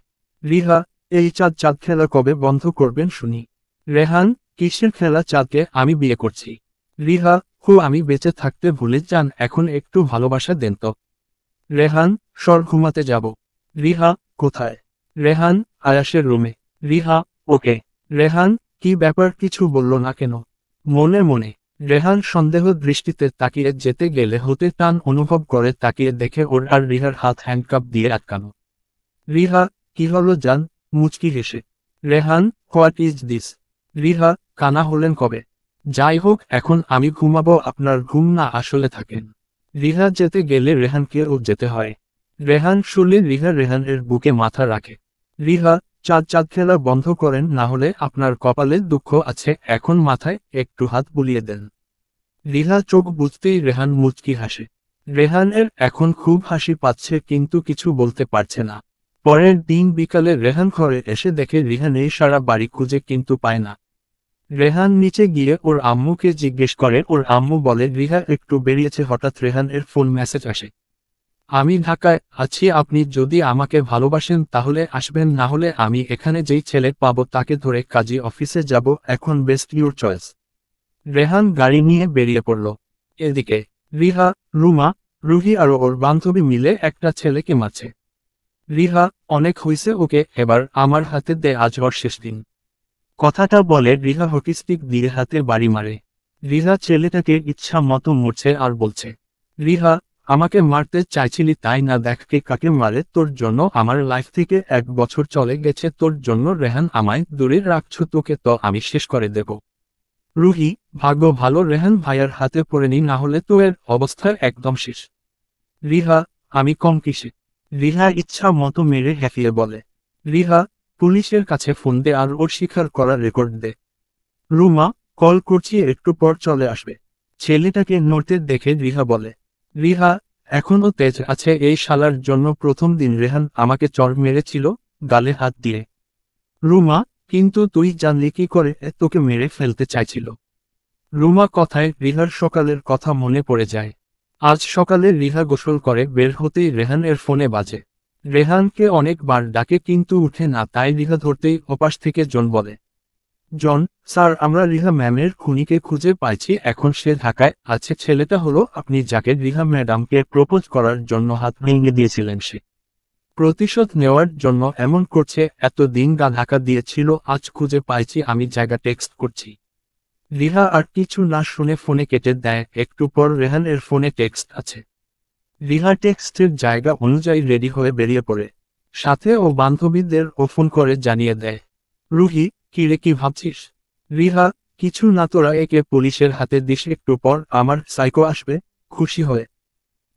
রিহা, এই চাঁদ চাঁদ খেলা কবে বন্ধ করবেন শুনি? রেহান, কিসের খেলা, চাঁদকে আমি বিয়ে করছি। রিহা, আমি বেঁচে থাকতে ভুলে যান, এখন একটু ভালোবাসা দেন তো। রেহান, সর, ঘুমাতে যাব। রিহা, কোথায়? রেহান, আয়াসের রুমে। রিহা, ওকে। রেহান, কি ব্যাপার, কিছু বলল না কেন? মনে মনে রেহান সন্দেহ দৃষ্টিতে তাকিয়ে যেতে গেলে হতে টান অনুভব করে, তাকিয়ে দেখে ওর আর রিহার হাত হ্যান্ডকাপ দিয়ে আটকানো। রিহা, কি হলো জান? মুচকি হেসে। Rehan, what is this? Riha, কানা হলেন কবে? যাই হোক, এখন আমি ঘুমাবো, আপনার ঘুম না আসলে থাকেন। রিহা যেতে গেলে রেহানকেও যেতে হয়। রেহান শুনলে রেহানের বুকে মাথা রাখে। রিহা, চাঁদ খেলা বন্ধ করেন, না হলে আপনার কপালে দুঃখ আছে, এখন মাথায় একটু হাত বুলিয়ে দেন। রিহা চোখ বুঝতেই রেহান মুচকি হাসে। রেহানের এখন খুব হাসি পাচ্ছে কিন্তু কিছু বলতে পারছে না। পরের দিন বিকালে রেহান ঘরে এসে দেখে রিহা নেই, সারা বাড়ি খুঁজে কিন্তু পায় না। রেহান নিচে গিয়ে ওর আম্মুকে জিজ্ঞেস করে, ওর আম্মু বলে রিহা একটু বেরিয়েছে। হঠাৎ রেহানের ফোন মেসেজ আসে, আমি ঢাকায় আছি, আপনি যদি আমাকে ভালোবাসেন তাহলে আসবেন, না হলে আমি এখানে যেই ছেলে পাবো তাকে ধরে কাজী অফিসে যাব, এখন বেস্ট ইউর চয়েস। রেহান গাড়ি নিয়ে বেরিয়ে পড়ল। এদিকে রিহা, রুমা, রুহি আর ওর বান্ধবী মিলে একটা ছেলেকে মারছে। রিহা, অনেক হইছে ওকে, এবার আমার হাতে দে, আজ ওর শেষ দিন। কথাটা বলে রিহা হকিস্টিক দিয়ে হাতে বাড়ি মারে। রিহা ছেলেটাকে ইচ্ছা মতো মরছে আর বলছে, রিহা, আমাকে মারতে চাইছিলি তাই না, দেখকে কাকে মারে, তোর জন্য আমার লাইফ থেকে 1 বছর চলে গেছে, তোর জন্য রেহান আমায় দূরে রাখছো, তোকে তো আমি শেষ করে দেব। রুহি, ভাগ্য ভালো রেহান ভাইয়ার হাতে পড়েনি, না হলে তো এর অবস্থা একদম শেষ। রিহা, আমি কম কিসে? রিহা ইচ্ছা মতো মেরে হেফিয়ে বলে। রিহা, পুলিশের কাছে ফোন দে আর ওর স্বীকার করা রেকর্ড দে। রুমা, কল করছি, একটু পর চলে আসবে। ছেলেটাকে নড়তে দেখে রিহা বলে। রিহা, এখনো তেজ আছে এই শালার জন্য, প্রথম দিন রেহান আমাকে চড় মেরেছিল গালে হাত দিয়ে। রুমা, কিন্তু তুই জানলি কি করে তোকে মেরে ফেলতে চাইছিল? রুমা কথায় রিহার সকালের কথা মনে পড়ে যায়। আজ সকালে রিহা গোসল করে বের হতেই রেহানের ফোনে বাজে। রেহানকে অনেকবার ডাকে কিন্তু উঠে না, তাই রিহা ধরতেই ওপাশ থেকে জন বলে, জন স্যার, আমরা রিহা ম্যামের খুনিকে খুঁজে পাইছি, এখন সে ঢাকায় আছে। ছেলেটা হলো আপনি যাকে রিহা ম্যাডামকে প্রপোজ করার জন্য হাত ভেঙে দিয়েছিলেন, সে প্রতিশোধ নেওয়ার জন্য এমন করছে, এতদিন গা ঢাকা দিয়েছিল, আজ খুঁজে পাইছি, আমি জায়গা টেক্সট করছি। রিহা আর কিছু না শুনে ফোনে কেটে দেয়। একটু পর রেহানের ফোনে টেক্সট আছে। রিহা টেক্সটের জায়গা অনুযায়ী রেডি হয়ে বেরিয়ে পড়ে। সাথে ও বান্ধবীদের ও ফোন করে জানিয়ে দেয়। রুহি, কি রে, কি ভাবছিস? রিহা, কিছু না, তোরা একে পুলিশের হাতে দিস, একটু পর আমার সাইকো আসবে খুশি হয়ে।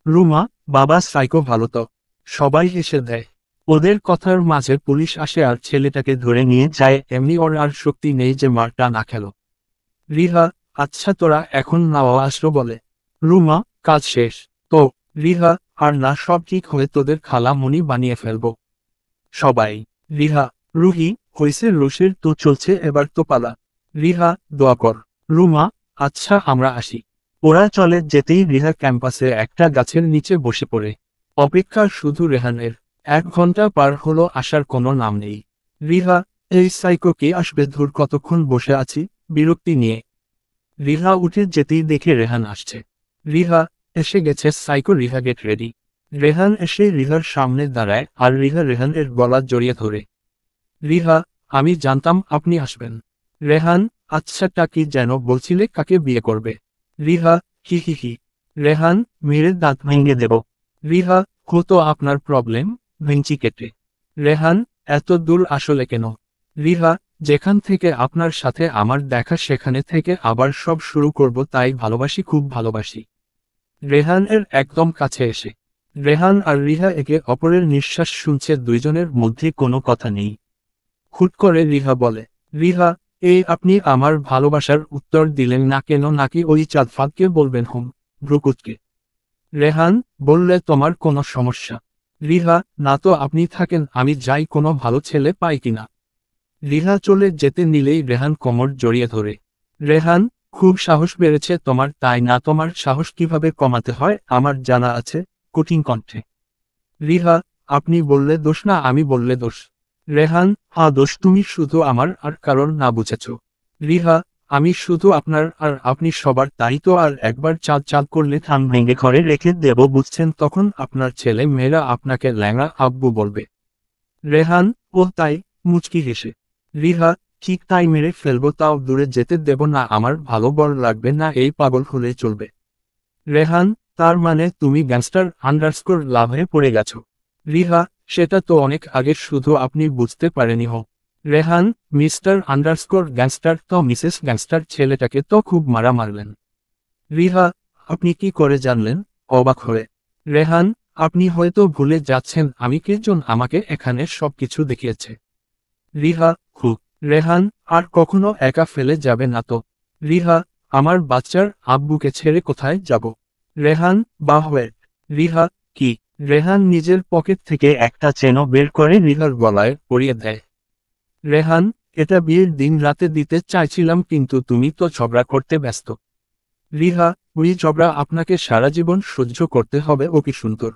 রুমা, বাবা সাইকো ভালো তো? সবাই হেসে দেয়। ওদের কথার মাঝে পুলিশ আসে আর ছেলেটাকে ধরে নিয়ে যায়, এমনি ওর আর শক্তি নেই যে মারটা না খেলো। রিহা, আচ্ছা তোরা এখন নাও আসলো বলে। রুমা, কাজ শেষ তো? রিহা, আর না, সব ঠিক হয়ে তোদের খালা মনি বানিয়ে ফেলবো সবাই। রিহা, রুহি, হইছে রুশের তো চলছে, এবার তো পালা। রিহা, দোয়া কর। রুমা, আচ্ছা আমরা আসি। ওরা চলে যেতেই রিহা ক্যাম্পাসে একটা গাছের নিচে বসে পড়ে। অপেক্ষা শুধু রেহানের। 1 ঘন্টা পার হলো, আসার কোনো নাম নেই। রিহা, এই সাইকো কে আসবে, ধুর কতক্ষণ বসে আছি, বিরক্তি নিয়ে। রিহা উঠে যেতেই দেখে রেহান আসছে। রিহা, এসে গেছে psycho. Riha, get ready. Rehan এসে রিহার সামনে দাঁড়ায় আর রিহা রেহানের গলা জড়িয়ে ধরে। রিহা, আমি জানতাম আপনি আসবেন। রেহান, আচ্ছাটা কি যেন বলছিলে, কাকে বিয়ে করবে? রিহা, হি হি হি। রেহান, মেরে দাঁত ভেঙে দেব। রিহা, হতো আপনার প্রবলেম, ভেঙচি কেটে। রেহান, এত দূর আসলে কেন? রিহা, যেখান থেকে আপনার সাথে আমার দেখা সেখানে থেকে আবার সব শুরু করব, তাই ভালোবাসি, খুব ভালোবাসি। রেহানের একদম কাছে এসে রেহান আর রিহা একে অপরের নিঃশ্বাস শুনছে, দুইজনের মধ্যে কোনো কথা নেই। হুট করে রিহা বলে, রিহা, এই আপনি আমার ভালোবাসার উত্তর দিলেন না কেন, নাকি ওই চাঁদফাদকে বলবেন? হুম, ভ্রুকুচকে। রেহান, বললে তোমার কোনো সমস্যা? রিহা, না তো, আপনি থাকেন, আমি যাই, কোনো ভালো ছেলে পাই কিনা। রিহা চলে যেতে নিলেই রেহান কোমর জড়িয়ে ধরে। রেহান, খুব সাহস বেড়েছে তোমার, তাই না? তোমার সাহস কিভাবে কমাতে হয় আমার জানা আছে, কঠিন কণ্ঠে। রিহা, আপনি বললে দোষ না, আমি বললে দোষ? রেহান, হ্যাঁ দোষ, তুমি শুধু আমার আর কারণ না বুঝেছ। রিহা, আমি শুধু আপনার আর আপনি সবার, তাই তো আর একবার চাঁদ করলে থান ভেঙে ঘরে রেখে দেব, বুঝছেন? তখন আপনার ছেলে মেয়েরা আপনাকে ল্যাংড়া আব্বু বলবে। রেহান, ও তাই, মুচকি হেসে। রিহা, ঠিক তাই, মেরে ফেলবো, তাও দূরে যেতে দেব না, আমার ভালো বর লাগবে না, এই পাগল হলে চলবে। রেহান, তার মানে তুমি গ্যাংস্টার আন্ডারস্কোর লাভে পড়ে গেছো? রিহা, সেটা তো অনেক আগে, শুধু আপনি বুঝতে পারেনি হো। রেহান, মিস্টার আন্ডারস্কোর গ্যাংস্টার তো মিসেস গ্যাংস্টার, ছেলেটাকে তো খুব মারা মারলেন। রিহা, আপনি কি করে জানলেন? অবাক হয়ে। রেহান, আপনি হয়তো ভুলে যাচ্ছেন আমি কেজন আমাকে এখানে সবকিছু দেখিয়েছে। রিহা, রেহান, আর কখনো একা ফেলে যাবে না তো? রিহা, আমার বাচ্চার আব্বুকে ছেড়ে কোথায় যাব? রেহান, বাহওয়েট। রিহা, কি? রেহান নিজের পকেট থেকে একটা চেনও বের করে রিহার গলায় পরিয়ে দেয়। রেহান, এটা বিয়ের দিন রাতে দিতে চাইছিলাম কিন্তু তুমি তো ঝগড়া করতে ব্যস্ত। রিহা, ওই ঝগড়া আপনাকে সারা জীবন সহ্য করতে হবে ও কি সুন্দর।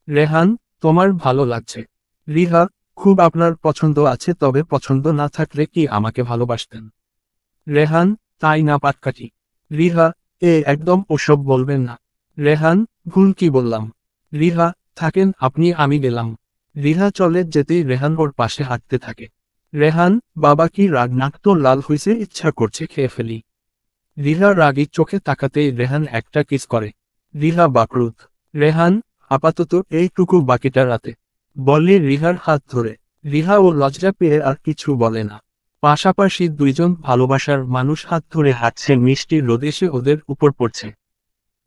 রেহান, তোমার ভালো লাগছে। রিহা, খুব আপনার পছন্দ আছে তবে পছন্দ না থাকলে কি আমাকে ভালোবাসতেন? রেহান, তাই না পাটকাঠি? রিহা, একদম ওসব বলবেন না। রেহান, ভুল কি বললাম? রিহা, থাকেন আপনি আমি গেলাম। রিহা চলে যেতেই রেহান ওর পাশে হাঁটতে থাকে। রেহান, বাবা কি রাগ নাক তো লাল হইছে ইচ্ছা করছে খেয়ে ফেলি। রিহা রাগী চোখে তাকাতেই রেহান একটা কিস করে। রিহা বাকরুত। রেহান, আপাতত এইটুকু বাকিটা রাতে, বলে রিহার হাত ধরে। রিহা ও লজ্জা পেয়ে আর কিছু বলে না। পাশাপাশি দুইজন ভালোবাসার মানুষ হাত ধরে হাঁটছে, মিষ্টি রোদ এসে ওদের উপর পড়ছে।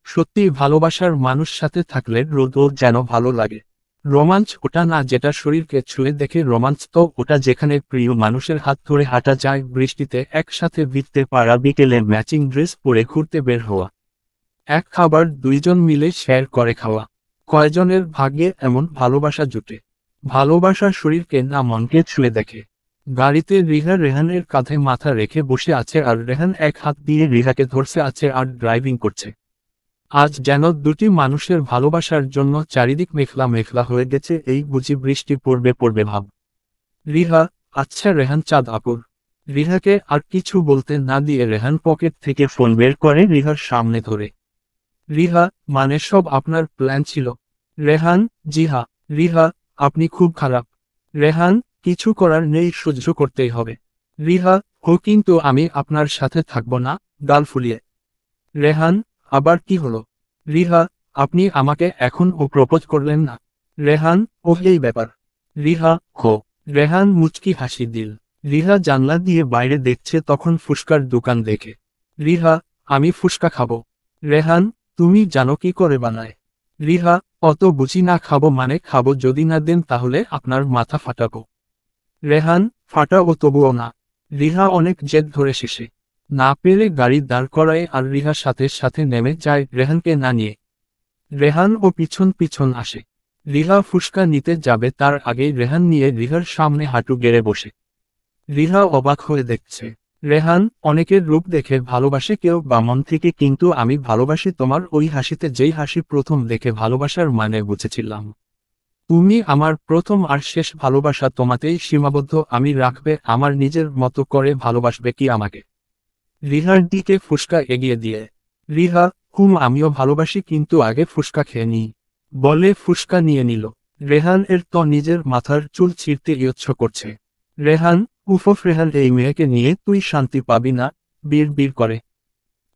সত্যি ভালোবাসার মানুষ সাথে থাকলে রোদও যেন ভালো লাগে। রোমাঞ্চ ওটা না যেটা শরীরকে ছুঁয়ে দেখে রোমাঞ্চ তো ওটা যেখানে প্রিয় মানুষের হাত ধরে হাঁটা যায়, বৃষ্টিতে একসাথে ভিজতে পারা, বিকেলে ম্যাচিং ড্রেস পরে ঘুরতে বের হওয়া, এক খাবার দুইজন মিলে শেয়ার করে খাওয়া। কয়জনের ভাগ্যে এমন ভালোবাসা জুটে? ভালোবাসা শরীরকে না মনকে ছুঁয়ে দেখে। গাড়িতে রিহা রেহানের কাঁধে মাথা রেখে বসে আছে আর রেহান এক হাত দিয়ে রিহাকে ধরছে আছে আর ড্রাইভিং করছে। আজ যেন দুটি মানুষের ভালোবাসার জন্য চারিদিক মেঘলা মেঘলা হয়ে গেছে, এই বুঝি বৃষ্টি পড়বে পড়বে ভাব। রিহা, আচ্ছা রেহান চাঁদ আপুর। রিহাকে আর কিছু বলতে না দিয়ে রেহান পকেট থেকে ফোন বের করে রিহার সামনে ধরে। রিহা, মানে সব আপনার প্ল্যান ছিল? রেহান, জি হ্যাঁ। রিহা, আপনি খুব খারাপ। রেহান, কিছু করার নেই, সহ্য করতেই হবে। রিহা, কিন্তু আমি আপনার সাথে থাকব না, গাল ফুলিয়ে। রেহান, আবার কি হলো? রিহা, আপনি আমাকে এখন প্রপোজ করলেন না? রেহান, এই ব্যাপার। রিহা, রেহান মুচকি হাসি দিল। রিহা জানলা দিয়ে বাইরে দেখছে, তখন ফুসকার দোকান দেখে। রিহা, আমি ফুসকা খাবো। রেহান, তুমি জানো কি করে বানায়? রিহা, অত বুঝি না, খাবো মানে খাবো, যদি না দেন তাহলে আপনার মাথা ফাটাবো। রেহান, ফাটাও তবুও না। রিহা অনেক জেদ ধরে শেষে না পেরে গাড়ি দাঁড় করায় আর রিহার সাথে সাথে নেমে যায় রেহানকে না নিয়ে। রেহান পিছন পিছন আসে। রিহা ফুসকা নিতে যাবে তার আগেই রেহান নিয়ে রিহার সামনে হাঁটু গেড়ে বসে। রিহা অবাক হয়ে দেখছে। রেহান, অনেকের রূপ দেখে ভালোবাসে কেউ বা মন থেকে, কিন্তু আমি ভালোবাসি তোমার ওই হাসিতে, যেই হাসি প্রথম দেখে ভালোবাসার মানে বুঝেছিলাম। তুমি আমার প্রথম আর শেষ ভালোবাসা, তোমাতেই সীমাবদ্ধ আমি রাখবে আমার নিজের মতো করে, ভালোবাসবে কি আমাকে? রিহার দিকে ফুসকা এগিয়ে দিয়ে। রিহা, আমিও ভালোবাসি কিন্তু আগে ফুসকা খেয়ে নিই, বলে ফুসকা নিয়ে নিল। রেহান এর তো নিজের মাথার চুল ছিঁড়তে ইচ্ছে করছে। রেহান, রেহান, এই মেয়েকে নিয়ে তুই শান্তি পাবি না, বীর বীর করে।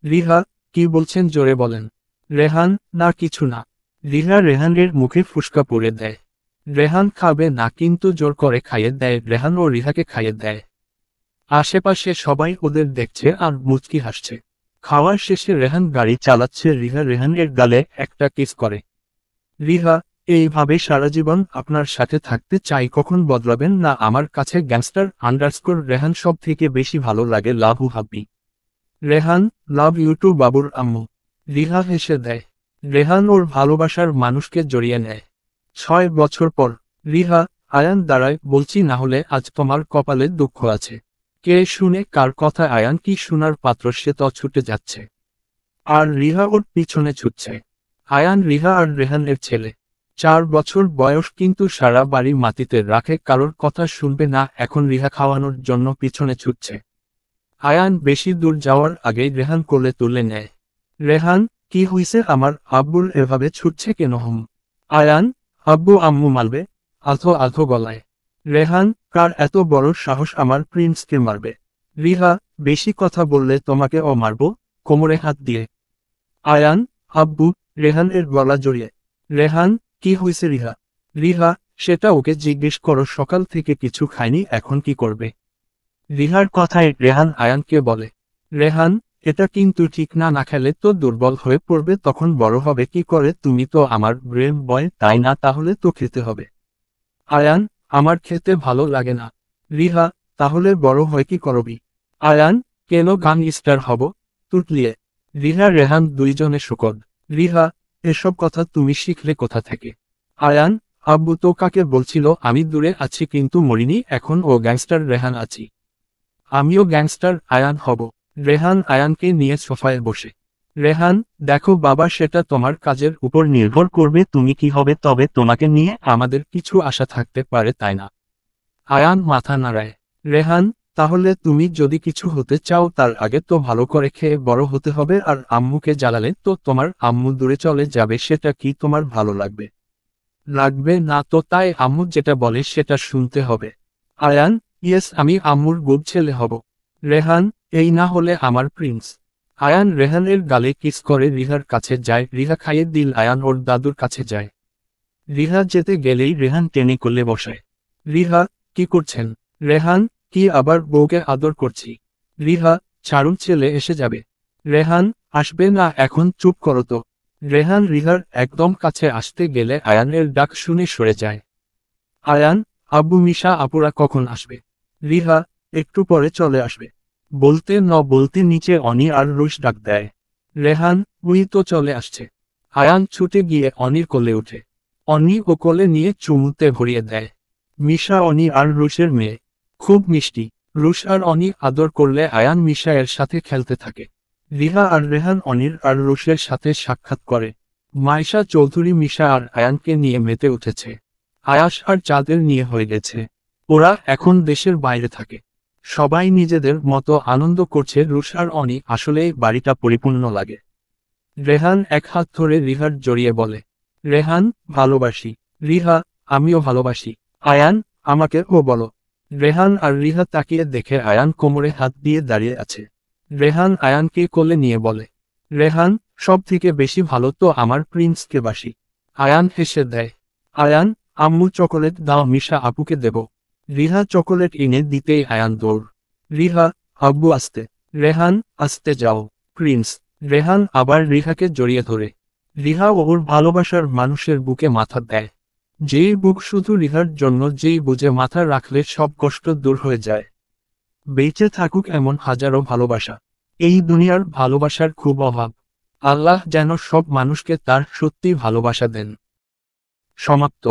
রিহা, কি বলছেন জোরে বলেন। রেহান, না কিছু না। রিহা রেহানের মুখে ফুসকা পুরে দেয়। রেহান খাবে না কিন্তু জোর করে খাইয়ে দেয়। রেহান ও রিহাকে খাইয়ে দেয়। আশেপাশে সবাই ওদের দেখছে আর মুচকি হাসছে। খাওয়ার শেষে রেহান গাড়ি চালাচ্ছে, রিহা রেহানের গালে একটা কিস করে। রিহা, এইভাবে সারা জীবন আপনার সাথে থাকতে চাই, কখন বদলাবেন না? আমার কাছে গ্যাংস্টার রেহান সব থেকে বেশি ভালো লাগে, love you hubby. Rehan, love you too বাবুর আম্মু। রিহা হেসে দেয়। রেহান ওর ভালোবাসার মানুষকে জড়িয়ে নেয়। 6 বছর পর। রিহা, আয়ান দাঁড়ায়, বলছি না হলে আজ তোমার কপালে দুঃখ আছে। কে শুনে কার কথা? আয়ান কি শোনার পাত্র, সে তো ছুটে যাচ্ছে আর রিহা ওর পিছনে ছুটছে। আয়ান রিহা আর রেহানের ছেলে। 4 বছর বয়স, কিন্তু সারা বাড়ি মাটিতে রাখে, কারোর কথা শুনবে না, এখন রিহা খাওয়ানোর জন্য পিছনে ছুটছে। আয়ান বেশি দূর যাওয়ার আগেই রেহান কোলে তুলে নেয়। রেহান, কি হইছে? আমার আব্বুর এভাবে ছুটছে কেন? আয়ান, আব্বু আম্মু মারবে, আলতো আলতো গলায়। রেহান, কার এত বড় সাহস আমার প্রিন্সকে মারবে? রিহা, বেশি কথা বললে তোমাকে মারব, কোমরে হাত দিয়ে। আয়ান, আব্বু। রেহান এর গলা জড়িয়ে। রেহান, কি হইছে রিহা? রিহা, সেটা ওকে জিজ্ঞেস করো, সকাল থেকে কিছু খায়নি, এখন কি করবে? রিহার কথায় রেহান আয়ানকে বলে। রেহান, এটা কিন্তু ঠিক না, না খেলে তো দুর্বল হয়ে পড়বে, তখন বড় হবে কি করে? তুমি তো আমার ব্রেভ বয়, তাই না? তাহলে তো খেতে হবে। আয়ান, আমার খেতে ভালো লাগে না। রিহা, তাহলে বড় হয় কি করবি? আয়ান, কেন গান স্টার হব? তুতলিয়ে। রিহা রেহান দুইজনে শোকদ। রিহা, এসব কথা তুমি শিখলে কোথা থেকে? আয়ান, আব্বু তো কাকে বলছিল আমি দূরে আছি কিন্তু মরিনি, এখন ও গ্যাংস্টার রেহান আছি। আমিও গ্যাংস্টার আয়ান হব। রেহান আয়ানকে নিয়ে সোফায় বসে। রেহান, দেখো বাবা, সেটা তোমার কাজের উপর নির্ভর করবে তুমি কি হবে, তবে তোমাকে নিয়ে আমাদের কিছু আশা থাকতে পারে, তাই না? আয়ান মাথা নাড়ায়। রেহান, তাহলে তুমি যদি কিছু হতে চাও তার আগে তো ভালো করে খেয়ে বড় হতে হবে, আর আম্মুকে জ্বালালে তো তোমার আম্মু দূরে চলে যাবে, সেটা কি তোমার ভালো লাগবে? লাগবে না তো, তাই আম্মু যেটা বলে সেটা শুনতে হবে। আয়ান, ইয়েস, আমি আম্মুর গুড ছেলে হব। রেহান, এই না হলে আমার প্রিন্স। আয়ান রেহানের গালে কিস করে রিহার কাছে যায়, রিহা খাইয়ে দিল আয়ান ওর দাদুর কাছে যায়। রিহা যেতে গেলেই রেহান টেনে কোলে বসায়। রিহা, কি করছেন? রেহান, কি আবার বউকে আদর করছি? রিহা, ছাড়ুন, ছেলে এসে যাবে। রেহান, আসবে না এখন, চুপ করো তো। রেহান রিহার একদম কাছে আসতে গেলে আয়ানের ডাক শুনে সরে যায়। আয়ান, আব্বু মিশা আপুরা কখন আসবে? রিহা, একটু পরে চলে আসবে। বলতে ন বলতে নিচে অনি আর রুশ ডাক দেয়। রেহান, উই তো চলে আসছে। আয়ান ছুটে গিয়ে অনির কোলে ওঠে। অনি ও কোলে নিয়ে চুমুতে ভরিয়ে দেয়। মিশা অনি আর রুশের মেয়ে। খুব মিষ্টি। রুশ আর অনি আদর করলে আয়ান মিশা এর সাথে খেলতে থাকে। রিহা আর রেহান অনির আর রুশের সাথে সাক্ষাৎ করে। মাইশা চৌধুরী মিশা আর আয়ানকে নিয়ে মেতে উঠেছে। আয়াস আর চাঁদের নিয়ে হয়ে গেছে। ওরা এখন দেশের বাইরে থাকে। সবাই নিজেদের মতো আনন্দ করছে। রুশ আর অনি আসলেই বাড়িটা পরিপূর্ণ লাগে। রেহান এক হাত ধরে রিহার জড়িয়ে বলে, রেহান, ভালোবাসি। রিহা, আমিও ভালোবাসি। আয়ান, আমাকে ও বলো। রেহান আর রিহা তাকিয়ে দেখে আয়ান কোমরে হাত দিয়ে দাঁড়িয়ে আছে। রেহান আয়ানকে কোলে নিয়ে বলে, রেহান, সব থেকে বেশি ভালো তো আমার প্রিন্সকে বাসি। আয়ান হেসে দেয়। আয়ান, আম্মু চকোলেট দাও, মিশা আপুকে দেব। রিহা চকোলেট এনে দিতেই আয়ান দৌড়। রিহা, আব্বু আসতে। রেহান, আসতে যাও। প্রিন্স। রেহান আবার রিহাকে জড়িয়ে ধরে। রিহা ওর ভালোবাসার মানুষের বুকে মাথা দেয়। যেই বুক শুধু রিহার জন্য, যেই বুঝে মাথা রাখলে সব কষ্ট দূর হয়ে যায়। বেঁচে থাকুক এমন হাজারো ভালোবাসা। এই দুনিয়ার ভালোবাসার খুব অভাব। আল্লাহ যেন সব মানুষকে তার সত্যি ভালোবাসা দেন। সমাপ্ত।